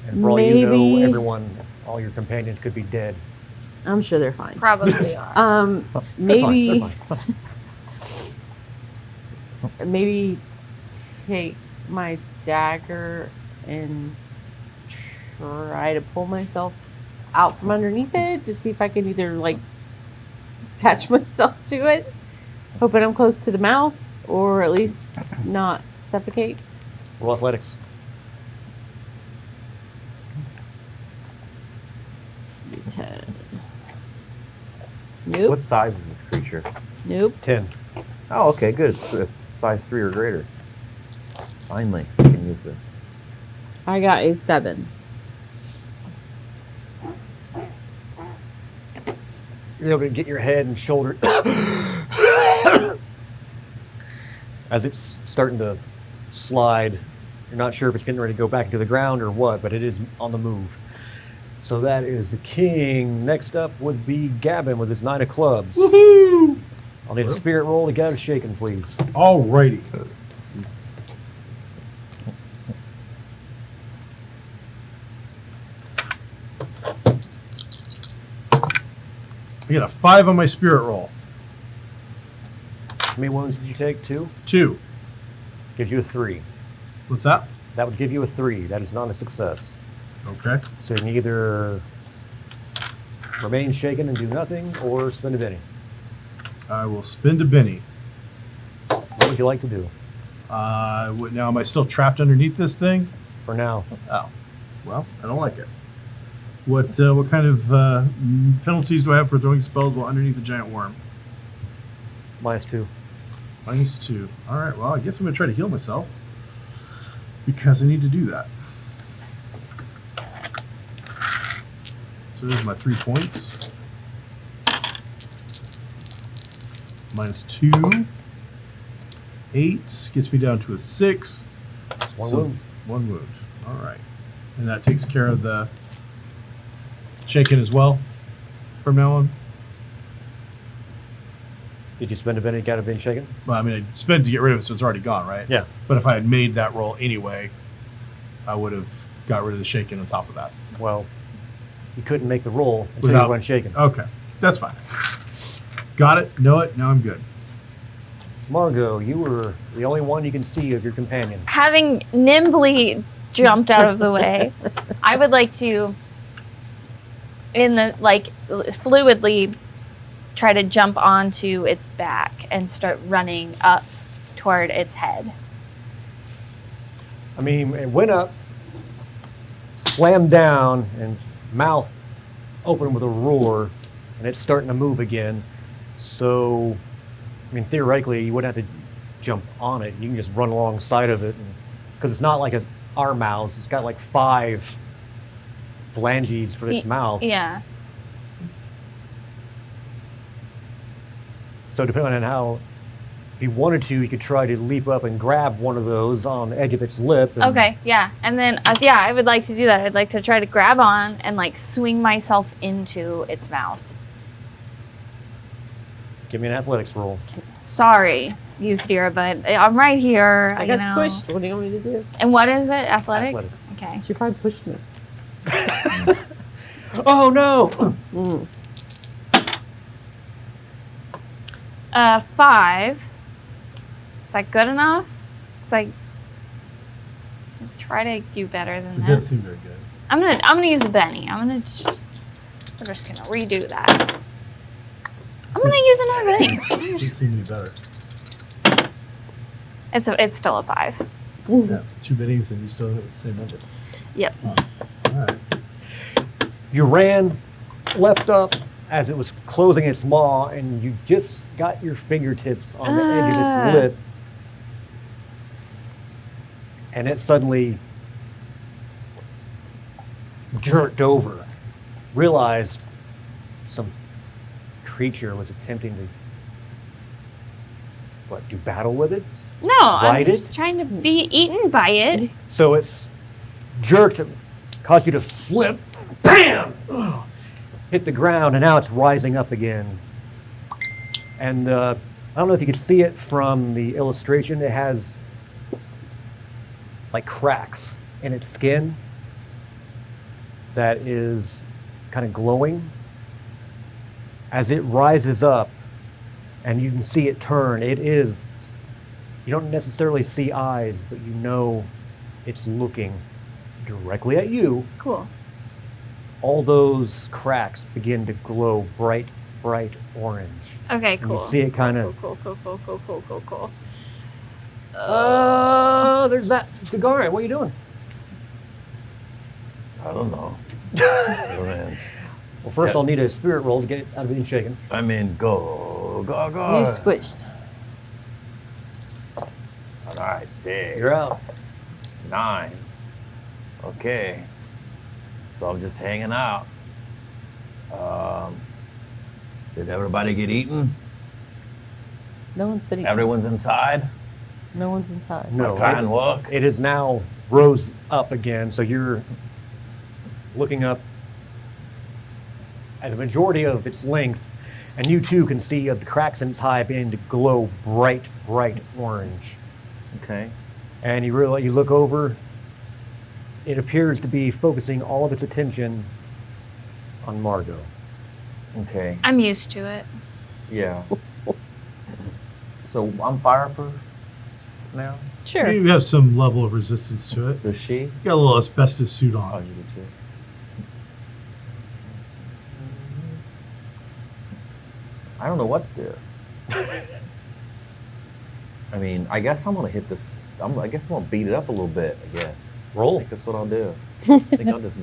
And for all you know, Maybe- everyone, all your companions could be dead. I'm sure they're fine. Probably are. Maybe They're fine. maybe take my dagger and try to pull myself out from underneath it to see if I can either like attach myself to it, hoping I'm close to the mouth, or at least not suffocate. Roll athletics. Ten. Nope. What size is this creature? Nope. 10. Oh, okay, good. It's size 3 or greater. Finally, we can use this. I got a 7. You're able to get your head and shoulder as it's starting to slide. You're not sure if it's getting ready to go back into the ground or what, but it is on the move. So that is the king. Next up would be Gavin with his 9 of clubs. Woohoo! I'll need a spirit roll to get it shaken, please. Alrighty. I get a 5 on my spirit roll. How many wounds did you take? 2? 2. Gives you a 3. What's that? That would give you a 3. That is not a success. Okay. So you can either remain shaken and do nothing, or spend a penny. I will spend a Benny. What would you like to do? Now, am I still trapped underneath this thing? For now, Oh, well, I don't like it. What kind of penalties do I have for throwing spells while underneath the giant worm? -2. -2. All right. Well, I guess I'm gonna try to heal myself because I need to do that. So there's my 3 points. -2. 8 gets me down to a 6. One So, wound. 1 wound. All right. And that takes care of the shaken as well from now on. Did you spend a penny to get it being shaken? Well, I mean, I spent to get rid of it, so it's already gone, right? Yeah. But if I had made that roll anyway, I would have got rid of the shaken on top of that. Well, you couldn't make the roll until Without- you went shaken. Okay. That's fine. Got it. Know it. Now I'm good. Margot, you were the only one you can see of your companion. Having nimbly jumped out of the way, I would like to, fluidly try to jump onto its back and start running up toward its head. I mean, it went up, slammed down, and mouth opened with a roar, and it's starting to move again. So, I mean, theoretically, you wouldn't have to jump on it. You can just run alongside of it, because it's not like our mouths. It's got like 5 phalanges for its mouth. Yeah. So depending on how, if you wanted to, you could try to leap up and grab one of those on the edge of its lip. And Okay, yeah. And then, I would like to do that. I'd like to try to grab on and, swing myself into its mouth. Give me an athletics roll. Sorry, Euphedira, but I'm right here. I got squished. What do you want me to do? And what is it? Athletics? Okay. She probably pushed me. Oh no! 5. Is that good enough? Try to do better than It that. doesn't seem very good. I'm gonna use a Benny. We're just gonna redo that. I'm gonna use another Benny. It doesn't seem any better. It's still a 5. Yeah. 2 minis and you still have the same number. Yep. All right. You ran, leapt up as it was closing its maw, and you just got your fingertips on the edge of its lip. And it suddenly jerked over, realized some creature was attempting to, do battle with it? No, I'm Bite just it? trying to be eaten by it. So it's jerked, caused you to flip, bam! Hit the ground, and now it's rising up again. And I don't know if you could see it from the illustration. It has like cracks in its skin that is kind of glowing. As it rises up, and you can see it turn, you don't necessarily see eyes, but you know it's looking directly at you. Cool. All those cracks begin to glow bright bright orange. Okay, And cool. you see it kind of. Cool. Oh, there's that Gagarin. What are you doing? I don't know. I mean, Well, first I'll need a spirit roll to get it out of being shaken. go. You squished. All right, 6. You're out. 9. Okay. So I'm just hanging out. Did everybody get eaten? No one's been eaten. Everyone's inside? No one's inside. No, Try and look. it is now rose up again, so you're looking up at a majority of its length, and you too can see the cracks in its hide beginning to glow bright orange. Okay. And you look over, it appears to be focusing all of its attention on Margot. Okay. I'm used to it. Yeah. So I'm fireproof now? Sure. You have some level of resistance to it. Does she? You got a little asbestos suit Oh, on. you do too. I don't know what to do. I mean, I guess I'm gonna hit this. I guess I'm gonna beat it up a little bit. I guess. I Roll. think that's what I'll do. I think I'll just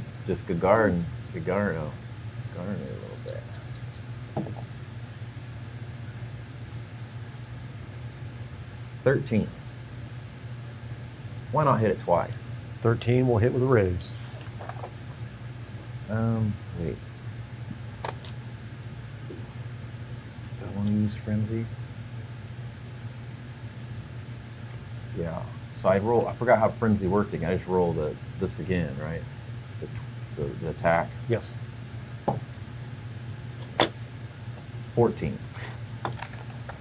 Gagarin it a little bit. 13. Why not hit it twice? 13 will hit with a raise. Wait. Do I want to use frenzy? Yeah. So I forgot how frenzy worked again. I just rolled this again, right? The attack. Yes. 14.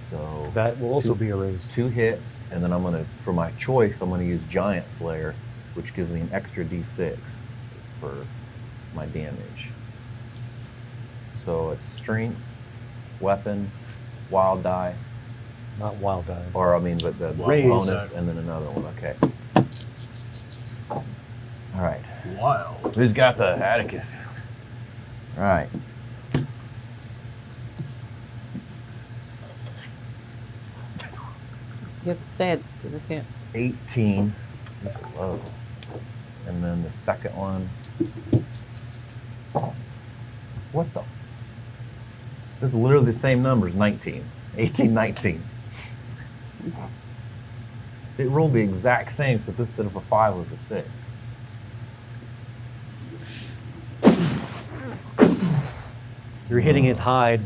So That will also two- be a raise. 2 hits, and then for my choice, I'm gonna use Giant Slayer, which gives me an extra D6 for my damage. So it's strength, weapon, wild die, Not wild die. or I mean, but the Raise. bonus, and then another one. Okay. All right. Wild. Who's got the Atticus? All right. You have to say it because I can't. 18. That's low. And then the second one. What the? This is literally the same numbers. 19. 18, 19. It rolled the exact same, so this instead of a 5 was a 6. You're hitting its hide.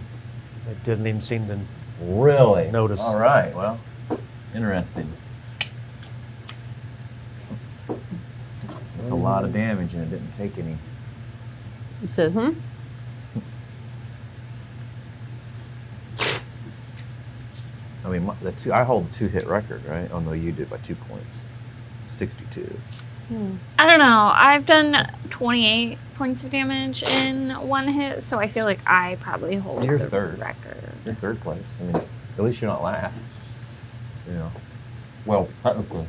It doesn't even seem to. Really? Notice. All right. Well, interesting. That's a lot of damage, and it didn't take any. It says, I mean, I hold the 2-hit record, right? Oh no, you did by 2 points. 62. I don't know. I've done 28 points of damage in one hit, so I feel like I probably hold You're the third. record. You're third place. I mean, at least you're not last. You know. Well, technically.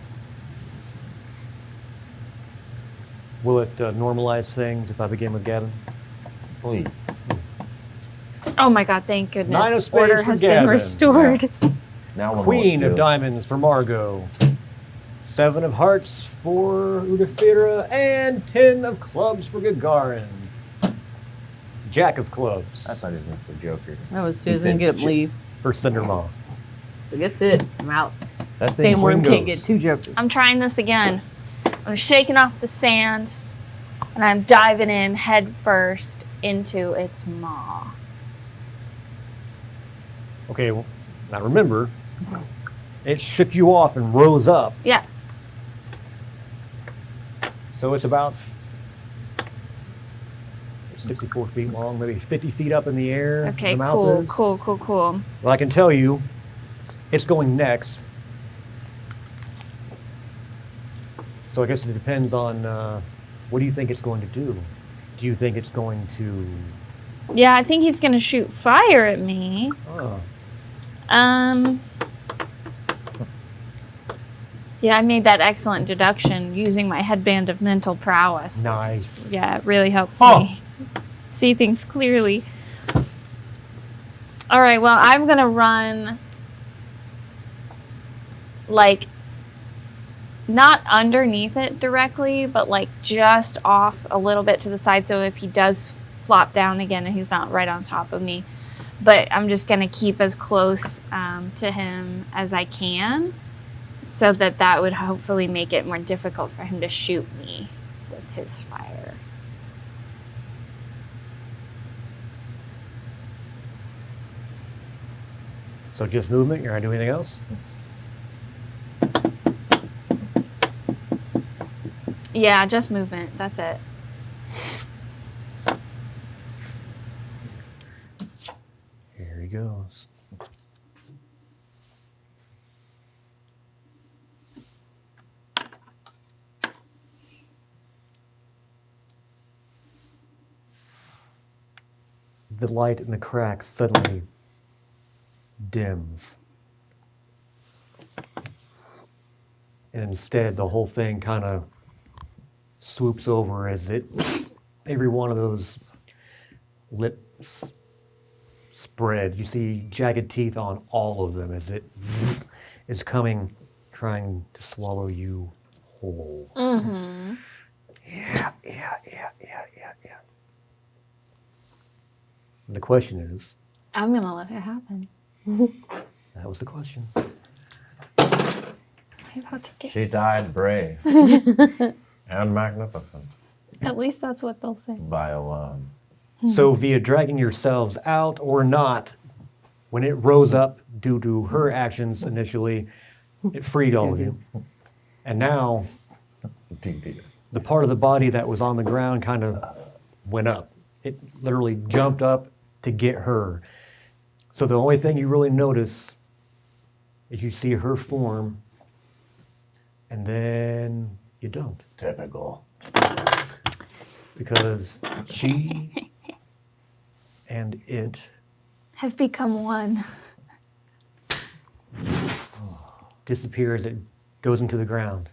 Will it normalize things if I begin with Gavin? Please. Oh my god, thank goodness. 9 of spades Order for has Gavin. been restored. Now we'll know Queen what to of do. diamonds for Margot. 7 of hearts for Udafira, and 10 of clubs for Gagarin. Jack of clubs I thought he was going to say Joker. I was He Susan said get him j- leave. for Cindermaw. So that's it. I'm out. That thing Sandworm can't Ringos. get 2 jokers. I'm trying this again. I'm shaking off the sand, and I'm diving in head first into its maw. Okay, well, now remember, it shook you off and rose up. Yeah. So it's about 64 feet long, maybe 50 feet up in the air. Okay, the mouth is. cool. Well, I can tell you, it's going next. So I guess it depends on what do you think it's going to do? Do you think it's going to? Yeah, I think he's gonna shoot fire at me. Oh, Yeah, I made that excellent deduction using my headband of mental prowess. nice. Yeah, it really helps Oh. me see things clearly. All right, well, I'm going to run, like, not underneath it directly, but, like, just off a little bit to the side. So if he does flop down again, he's not right on top of me. But I'm just going to keep as close to him as I can so that would hopefully make it more difficult for him to shoot me with his fire. So just movement. You're not doing anything else. Yeah, just movement. That's it. Here he goes. The light in the cracks suddenly dims. And instead, the whole thing kind of swoops over as every one of those lips spread. You see jagged teeth on all of them as it is coming, trying to swallow you whole. Mm-hmm. Yeah. And the question is, I'm going to let it happen. that was the question. I'm about to get... She died brave and magnificent At least that's what they'll say. by a worm. So via dragging yourselves out or not, when it rose up due to her actions initially, it freed all of you. And now the part of the body that was on the ground kind of went up. It literally jumped up to get her. So the only thing you really notice is you see her form, and then you don't. Typical. Because she and it Have become one. disappears. It goes into the ground.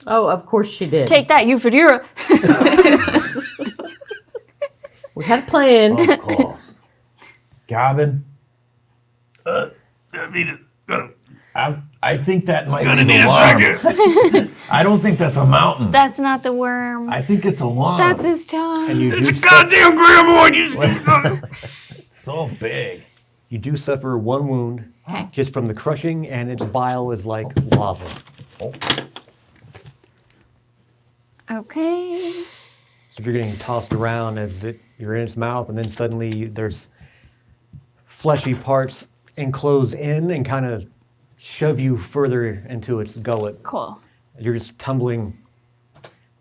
Oh, of course she did. Take that, you Fedora. We had a plan. Of course. Gavin? I think that might be the worm. I don't think that's a mountain. That's not the worm. I think it's a worm. That's his tongue. And you do Goddamn grandma! It's so big. You do suffer one wound Okay. just from the crushing, and its bile is like lava. Oh. Okay. So you're getting tossed around as you're in its mouth, and then suddenly there's fleshy parts enclose in and kind of shove you further into its gullet. Cool. You're just tumbling.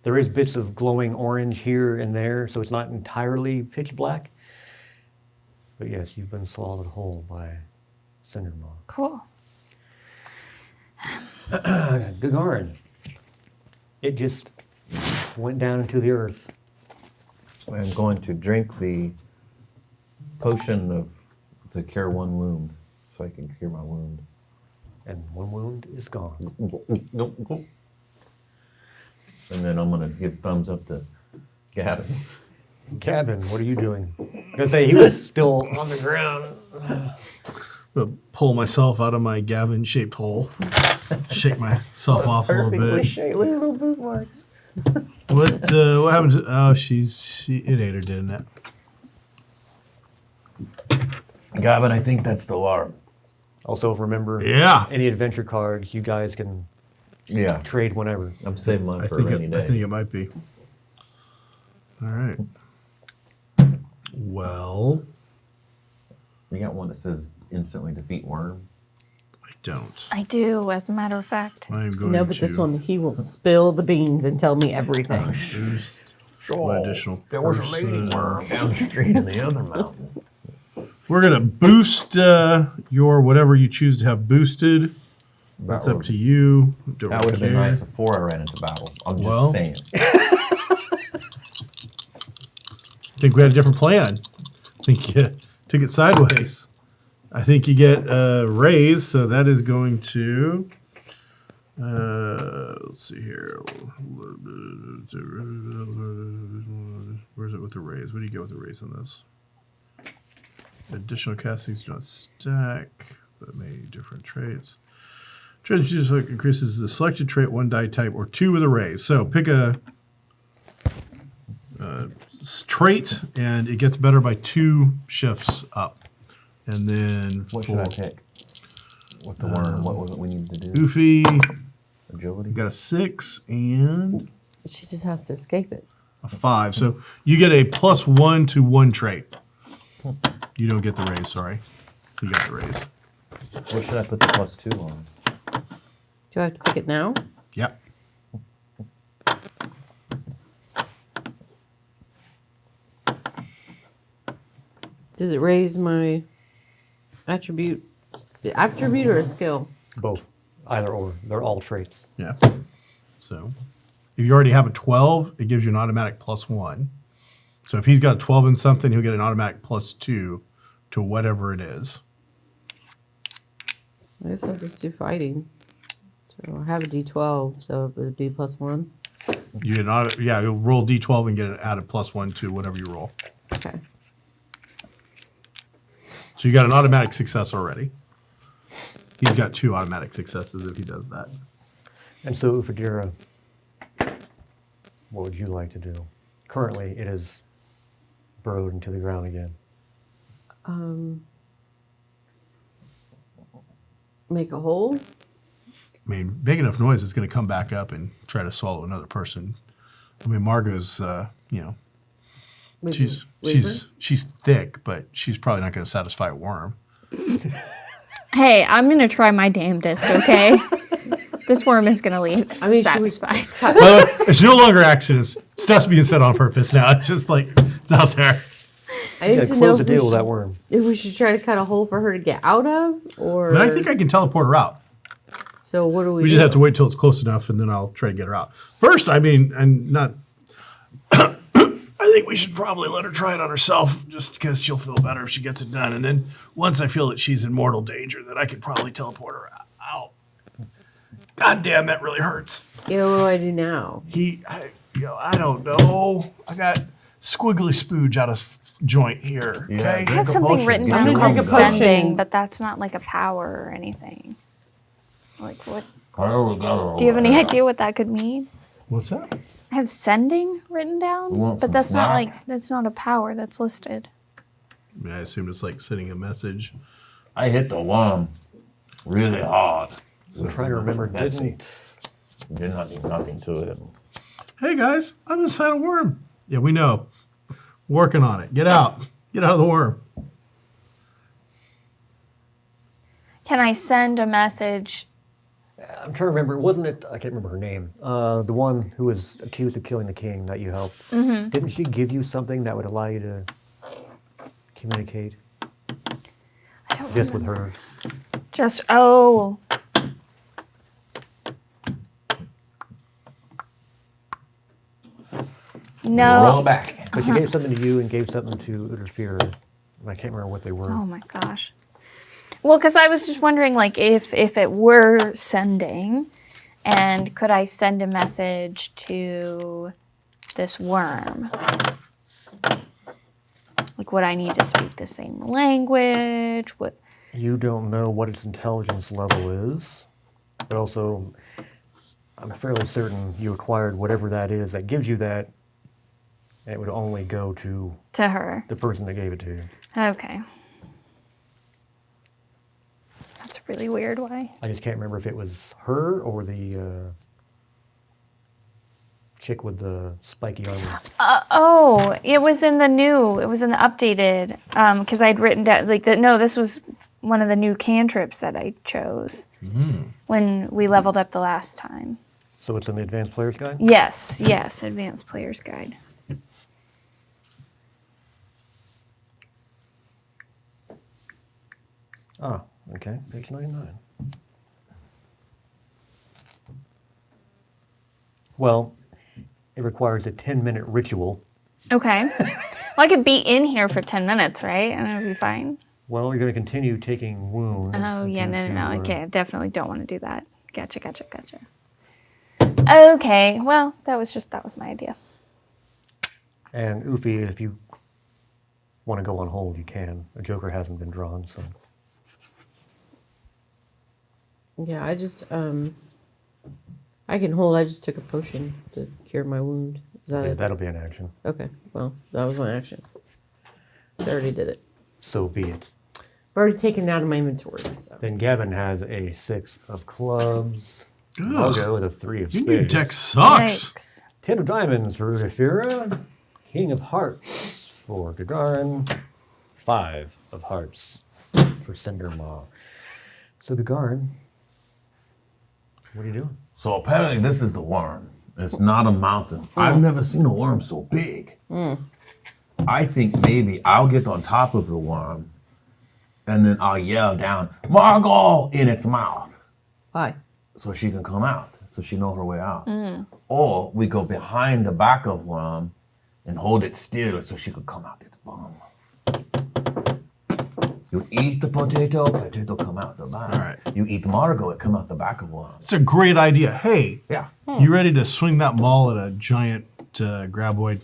There is bits of glowing orange here and there, so it's not entirely pitch black. But yes, you've been swallowed whole by Cindermaw. Cool. Gagarin. It just went down into the earth. I'm going to drink the potion to cure one wound, so I can cure my wound. And one wound is gone. And then I'm gonna give thumbs up to Gavin. Gavin, what are you doing? I'm gonna say he was still on the ground. Pull myself out of my Gavin-shaped hole. Shake myself off a little bit. Shaped, look at little boot marks. What happened to... Oh, it ate her, didn't it? Gavin, I think that's the worm. Also, remember, Yeah. any adventure cards, you guys can Yeah, trade whenever. I'm saving mine I for a think rainy I day. think it might be. All right. Well, You got one that says instantly defeat worm. I don't. I do, as a matter of fact. I am going No, but to this one, he will spill the beans and tell me everything. boost one additional There was a lady person. worm down the street in the other mountain. We're going to boost your whatever you choose to have boosted. That's up to you. Don't That would have been care. nice before I ran into battle. I'm just Well. saying. I think we had a different plan. I think you took it sideways. I think you get a raise, so that is going to. Let's see here. Where's it with the raise? What do you get with the raise on this? Additional castings do not stack, but may different traits. Trait increases the selected trait 1 die type or 2 with a raise. So pick a trait, and it gets better by 2 shifts up. And then What should I pick? What the worm? What was it we need to do? Oofy Agility. got a 6 and She just has to escape it. a 5. So you get a +1 to 1 trait. You don't get the raise, sorry. You got the raise. What should I put the +2 on? Do I have to pick it now? Yep. Does it raise my attribute? The attribute or a skill? Both. Either or. They're all traits. Yeah. So if you already have a 12, it gives you an automatic +1. So if he's got a 12 in something, he'll get an automatic +2 to whatever it is. I guess I'll just do fighting. So I have a D12, so it would be +1. You get an auto, yeah, you'll roll D12 and get an added +1 to whatever you roll. Okay. So you got an automatic success already. He's got 2 automatic successes if he does that. And so, Ufadira, what would you like to do? Currently, it is burrowed into the ground again. Make a hole? I mean, big enough noise, it's going to come back up and try to swallow another person. I mean, Margot's, she's thick, but she's probably not going to satisfy a worm. Hey, I'm gonna try my damnedest, okay? This worm is gonna leave I mean, should we satisfied. Well, it's no longer accidents. Stuff's being said on purpose now. It's just like, it's out there. I need Yeah, to know close if the we, deal with should, that worm. if we should try to cut a hole for her to get out of, or... But I think I can teleport her out. So what do we We do? just have to wait till it's close enough, and then I'll try to get her out. First, I mean, and not... I think we should probably let her try it on herself, just because she'll feel better if she gets it done. And then once I feel that she's in mortal danger, then I could probably teleport her out. God damn, that really hurts. Yeah, what do I do now? I don't know. I got squiggly spooge out of joint here. Yeah, Okay. I have Drink a something potion. written Get down you called drink a potion. sending, but that's not like a power or anything. Like what? Do you have any idea what that could mean? What's that? I have sending written down, want but some that's not snack? that's not a power that's listed. I mean, I assume it's like sending a message. I hit the worm really hard. I'm trying to remember, didn't... Did not do nothing to it. Hey guys, I'm inside a worm. Yeah, we know. Working on it. Get out. Get out of the worm. Can I send a message? I'm trying to remember, wasn't it, I can't remember her name, the one who was accused of killing the king that you helped. Mm-hmm. Didn't she give you something that would allow you to communicate I don't just with remember. her? Just oh. Roll No. back. But she gave something to you and gave something to Utterfear. And I can't remember what they were. Oh my gosh. Well, because I was just wondering, like, if it were sending, and could I send a message to this worm? Like, would I need to speak the same language? What? You don't know what its intelligence level is, but also I'm fairly certain you acquired whatever that is that gives you that, and it would only go to To her. the person that gave it to you. Okay. That's really weird. Why? I just can't remember if it was her or the chick with the spiky armor. Oh, it was in the updated, because I'd written down, like, no, this was one of the new cantrips that I chose when we leveled up the last time. So it's in the advanced player's guide? Yes, Advanced Player's Guide. Oh, okay, page 99. Well, it requires a 10-minute ritual. Okay. Well, I could be in here for 10 minutes, right? And it'll be fine. Well, you're going to continue taking wounds. Oh, yeah, due no. to, Okay, I definitely don't want to do that. Gotcha. Okay, well, that was my idea. And Ufi, if you want to go on hold, you can. A Joker hasn't been drawn, so. Yeah, I just I can hold. I just took a potion to cure my wound. Is that Yeah, it? that'll be an action. Okay. Well, that was my action. I already did it. So be it. I've already taken it out of my inventory. So. Then Gavin has a 6 of clubs. Ugh. I'll go with a 3 of Your spades. deck sucks. Yikes. 10 of diamonds for Udafira. King of hearts for Gagarin. 5 of hearts for Cindermaw. So Gagarin, what are you doing? So apparently this is the worm. It's not a mountain. I've never seen a worm so big. I think maybe I'll get on top of the worm and then I'll yell down, Margot, in its mouth. Why? So she can come out, so she know her way out. Or we go behind the back of worm and hold it still so she could come out its bum. You eat the potato come out the back. All right. You eat Margot, it come out the back of worm. It's a great idea. Hey, Yeah. you ready to swing that maul at a giant graboid?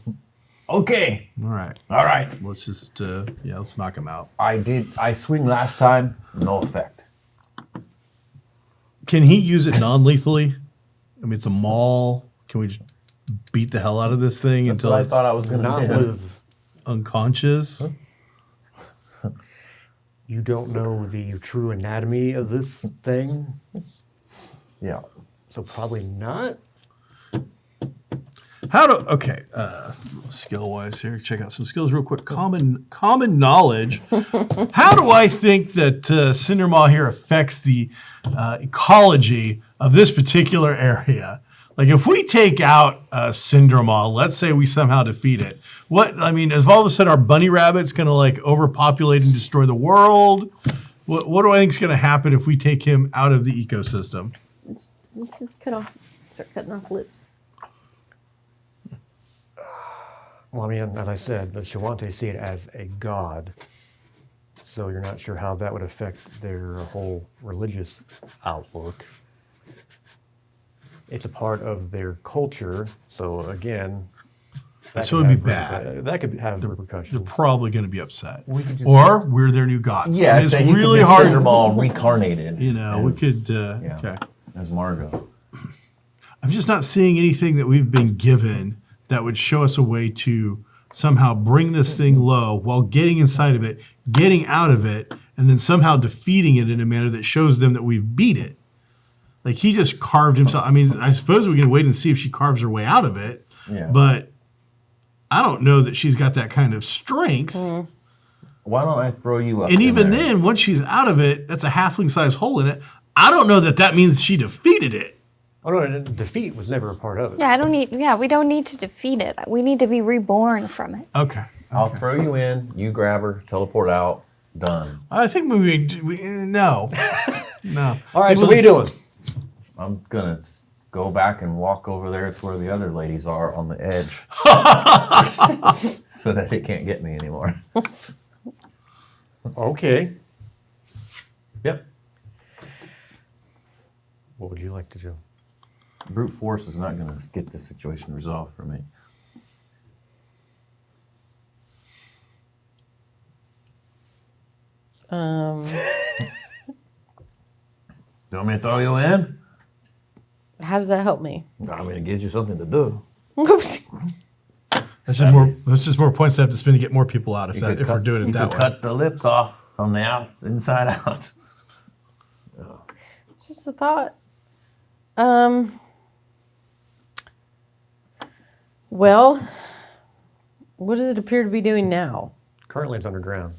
Okay. All right. All right. Let's just, let's knock him out. I swing last time, no effect. Can he use it non-lethally? I mean, it's a maul. Can we just beat the hell out of this thing That's until what I it's thought I was going Not to do. with. unconscious? You don't know the true anatomy of this thing, Yeah. so probably not. Okay, skill-wise here, check out some skills real quick. Common knowledge. How do I think that Cindermaw here affects the ecology of this particular area? Like, if we take out Cindermaw, let's say we somehow defeat it. Is all of a sudden our bunny rabbit's going to like overpopulate and destroy the world? What do I think is going to happen if we take him out of the ecosystem? Let's just start cutting off lips. Well, I mean, as I said, the Shawante see it as a god. So you're not sure how that would affect their whole religious outlook. It's a part of their culture. So again, that So could it'd be have bad. That could have They're repercussions. probably going to be upset. We could just Or we're their new gods. Yeah, And it's say he really could be hard. Cindermaw reincarnated. We could. Okay. As Margot. I'm just not seeing anything that we've been given that would show us a way to somehow bring this thing low while getting inside of it, getting out of it, and then somehow defeating it in a manner that shows them that we've beat it. Like, he just carved himself. I mean, I suppose we can wait and see if she carves her way out of it. Yeah. But I don't know that she's got that kind of strength. Why don't I throw you up? And in even there? then, once she's out of it, that's a halfling-sized hole in it. I don't know that that means she defeated it. Oh no, defeat was never a part of it. Yeah, we don't need to defeat it. We need to be reborn from it. Okay. I'll throw you in. You grab her. Teleport out. Done. I think no. No. All right, so what are you doing? I'm gonna go back and walk over there to where the other ladies are on the edge, so that it can't get me anymore. Okay. Yep. What would you like to do? Brute force is not gonna get this situation resolved for me. You want me to throw you in? How does that help me? I mean, it gives you something to do. That's just more points I have to spend to get more people out if we're doing it that You way. could cut the lips off from the inside out. It's just a thought. Well, what does it appear to be doing now? Currently, it's underground,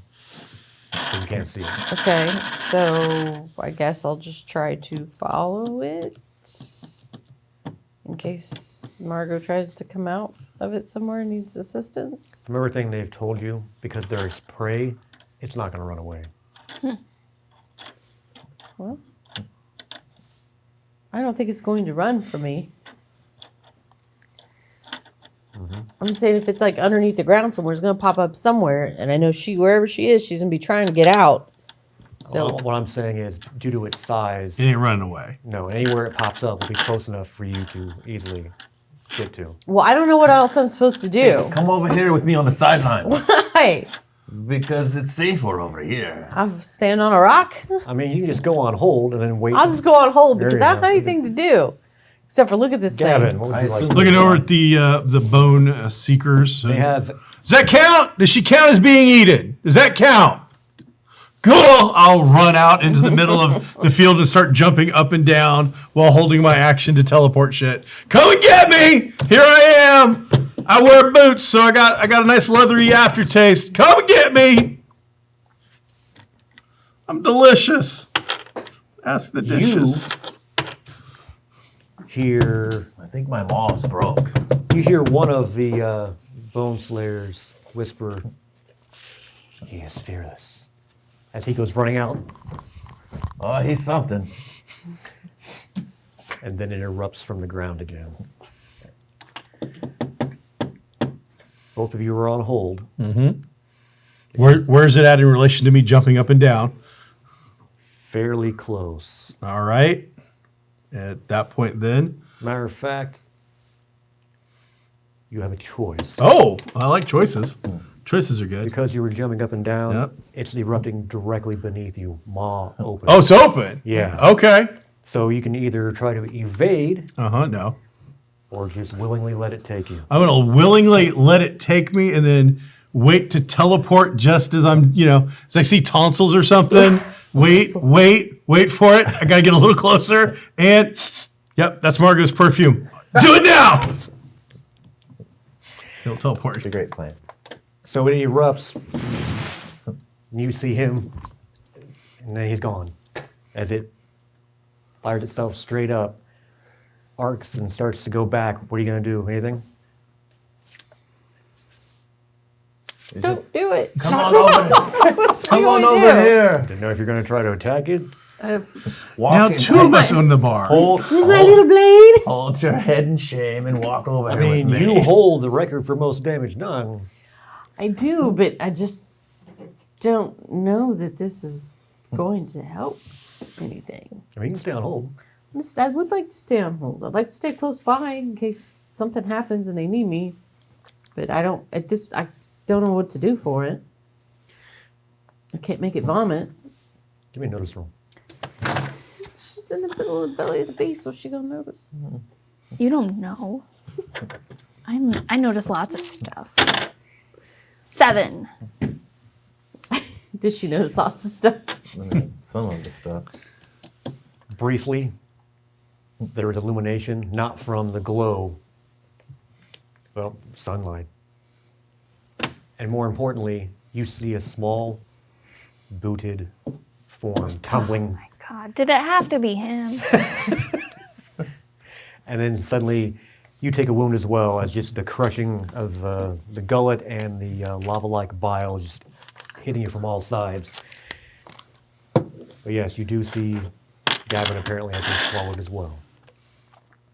so you can't see it. Okay, so I guess I'll just try to follow it in case Margot tries to come out of it somewhere and needs assistance. Remember everything they've told you? Because there is prey, it's not going to run away. Well, I don't think it's going to run from me. I'm just saying if it's like underneath the ground somewhere, it's going to pop up somewhere. And I know wherever she is, she's going to be trying to get out. So Well, what I'm saying is, due to its size, It ain't running away. no, anywhere it pops up will be close enough for you to easily get to. well, I don't know what else I'm supposed to do. Come over here with me on the sideline. Why? Because it's safer over here. I'll stand on a rock. I mean, you can just go on hold and then wait. I'll just go on hold There because you I don't go. have anything to do except for look at this Gavin, thing. what would I you like? assume- Looking over at the bone seekers. They have Does that count? Does she count as being eaten? Does that count? Cool. I'll run out into the middle of the field and start jumping up and down while holding my action to teleport shit. Come and get me! Here I am. I wear boots, so I got a nice leathery aftertaste. Come and get me. I'm delicious. Ask the dishes. here. I think my maw's broke. You hear one of the Bone Slayers whisper, "He is fearless," as he goes running out, Oh, he's something. and then it erupts from the ground again. Both of you are on hold. Where's it at in relation to me jumping up and down? Fairly close. All right. At that point, then. Matter of fact, you have a choice. Oh, I like choices. Choices are good. Because you were jumping up and down, Yep. it's erupting directly beneath you, maw open. Oh, it's open. Yeah. Okay. So you can either try to evade No. or just willingly let it take you. I'm going to willingly let it take me and then wait to teleport just as I'm, as I see tonsils or something. Wait for it. I got to get a little closer. And, yep, that's Margot's perfume. Do it now! He'll teleport. It's a great plan. So it erupts. You see him, and then he's gone. As it fires itself straight up, arcs and starts to go back. What are you going to do? Anything? Don't do it. Come on over. What's Come on we over gonna do? here. Didn't know if you're going to try to attack it. Walk Now in- two of us own the bar. Hold, With my little blade. hold your head in shame and walk over I here mean, with me. you hold the record for most damage done. I do, but I just don't know that this is going to help anything. I mean, you can stay on hold. I would like to stay on hold. I'd like to stay close by in case something happens and they need me. But I don't know what to do for it. I can't make it vomit. Give me a notice roll. She's in the middle of the belly of the beast. What's she gonna notice? You don't know. I notice lots of stuff. 7. Does she notice lots of stuff? Some of the stuff. Briefly, there is illumination, not from the glow, well, sunlight. And more importantly, you see a small, booted form tumbling, My God, did it have to be him? and then suddenly you take a wound as well, as just the crushing of the gullet and the lava-like bile just hitting you from all sides. But yes, you do see Gavin apparently has been swallowed as well.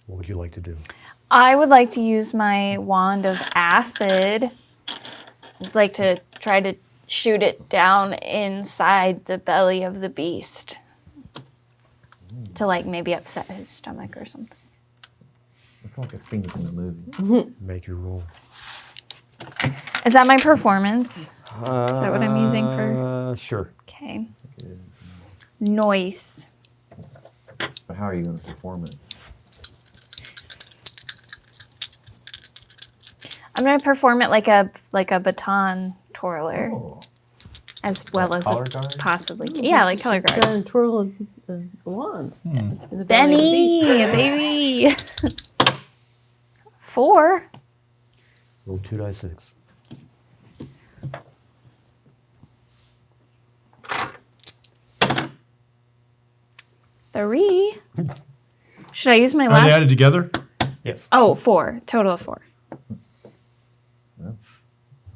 What would you like to do? I would like to use my wand of acid. I'd like to try to shoot it down inside the belly of the beast. To maybe upset his stomach or something. I feel like I've seen this in a movie. Make your roll. Is that my performance? Is that what I'm using for? Sure. Okay. Noise. But how are you going to perform it? I'm gonna perform it like a baton twirler, Oh. as well as color it guard? possibly. Yeah, like color guard. Try and twirl a wand. In the belly of the beast. Benny, baby. 4. Roll 2d6. Three. Should I use my Are they last? added together? Yes. Oh, 4. Total of 4.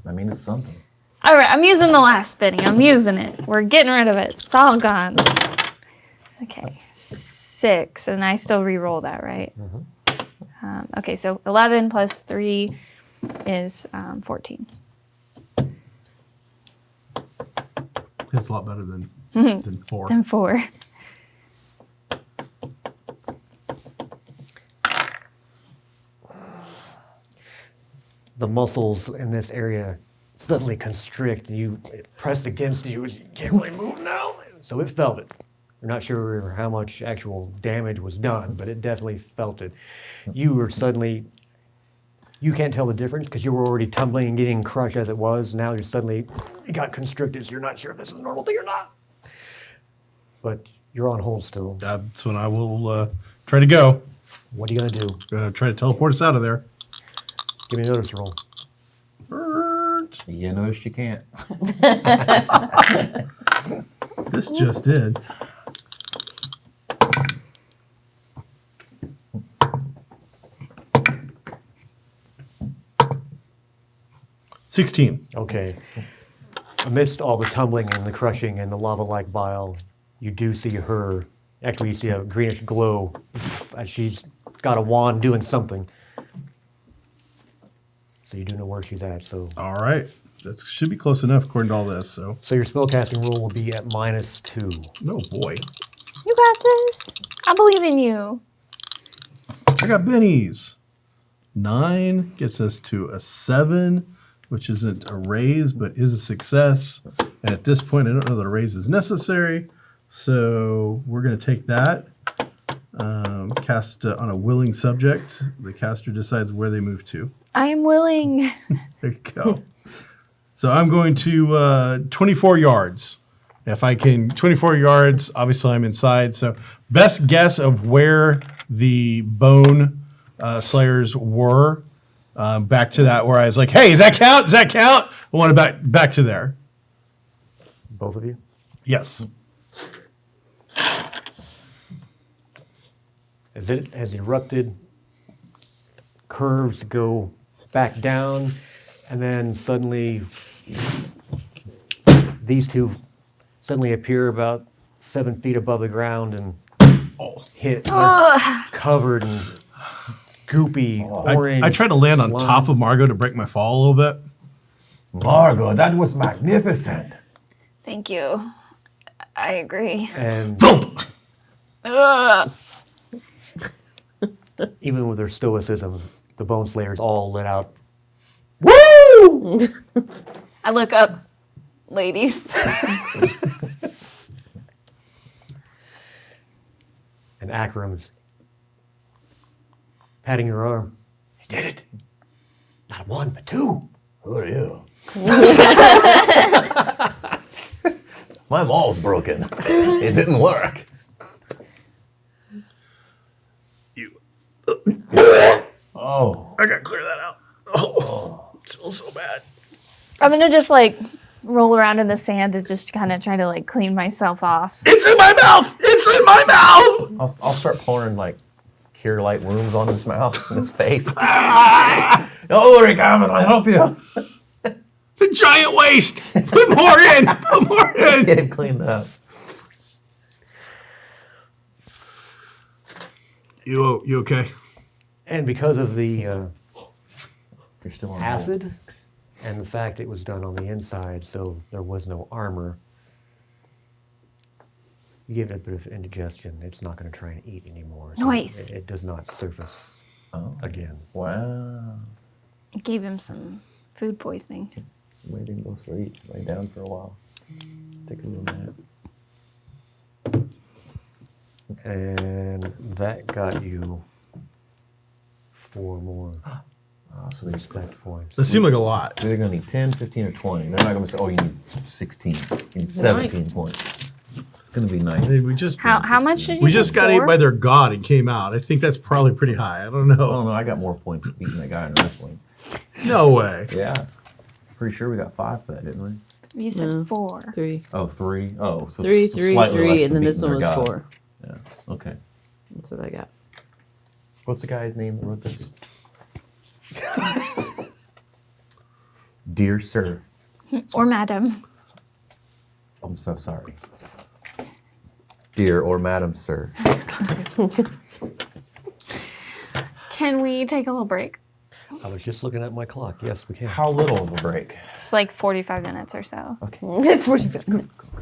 I mean, it's something. All right, I'm using the last Benny. I'm using it. We're getting rid of it. It's all gone. Okay, 6, and I still re-roll that, right? Okay, so 11 plus 3 is 14. It's a lot better than 4. And 4. The muscles in this area suddenly constrict, and it pressed against you. You can't really move now. So it felt it. You're not sure how much actual damage was done, but it definitely felt it. You were suddenly, you can't tell the difference because you were already tumbling and getting crushed as it was. Now you got constricted, so you're not sure if this is a normal thing or not. But you're on hold still. That's when I will try to go. What are you going to do? Try to teleport us out of there. Give me a notice roll. Bert. You noticed you can't. This just did. $16. Okay. Amidst all the tumbling and the crushing and the lava-like bile, you do see her. Actually, you see a greenish glow as she's got a wand doing something. So you do know where she's at. So All right. That should be close enough according to all this. So, your spellcasting roll will be at -2. oh boy. You got this. I believe in you. I got bennies. 9 gets us to a 7, which isn't a raise, but is a success. And at this point, I don't know that a raise is necessary. So we're going to take that. Cast on a willing subject. The caster decides where they move to. I am willing. There you go. So I'm going to 24 yards. If I can, 24 yards, obviously I'm inside. So best guess of where the bone slayers were. Back to that where I was like, hey, does that count? Does that count? I want to back to there. Both of you? Yes. As it has erupted, curves go back down, and then suddenly these two suddenly appear about 7 feet above the ground and hit covered in goopy orange. I tried to land on slime. top of Margot to break my fall a little bit. Margot, that was magnificent. Thank you. I agree. And Thump! Ugh. even with their stoicism, the Bone Slayers all let out, "Woo!" I look up, ladies. And Akram's patting your arm. "You did it. Not 1, but 2. Who are you? My mall's broken. It didn't work. Oh. I gotta clear that out. Oh, it smells so bad. I'm gonna just like roll around in the sand to just kind of try to like clean myself off. It's in my mouth! It's in my mouth! I'll start pouring like cure light wounds on his mouth and his face. Don't worry, Gammon, I'll help you. It's a giant waste! Put more in! Put more in! Get him cleaned up. You okay? And because of the You're still on hold. acid and the fact it was done on the inside, so there was no armor, you give it a bit of indigestion. It's not going to try and eat anymore. So Nice. It does not surface Oh. again. Wow. I gave him some food poisoning. Maybe didn't go sleep. Lay down for a while. Take a little nap. And that got you 4 more Oh, so they respect points. That seemed like a lot. They're going to need 10, 15, or 20. They're not going to say, oh, you need 16. You need 17 points. It's going to be nice. We just How much did you? we say? just got 4? ate by their god and came out. I think that's probably pretty high. I don't Oh, know. no, I got more points for beating that guy in wrestling. No way. Yeah. Pretty sure we got 5 for that, didn't we? You said No. 4. 3. Oh, 3? Oh, so 3, it's 3, slightly 3, less and than then this beating one their was god. 4. Yeah. Okay. That's what I got. What's the guy's name that wrote this? Dear Sir, Or madam. I'm so sorry. Dear or Madam Sir. Can we take a little break? I was just looking at my clock. Yes, we can. How little of a break? It's like 45 minutes or so. Okay. 45 minutes.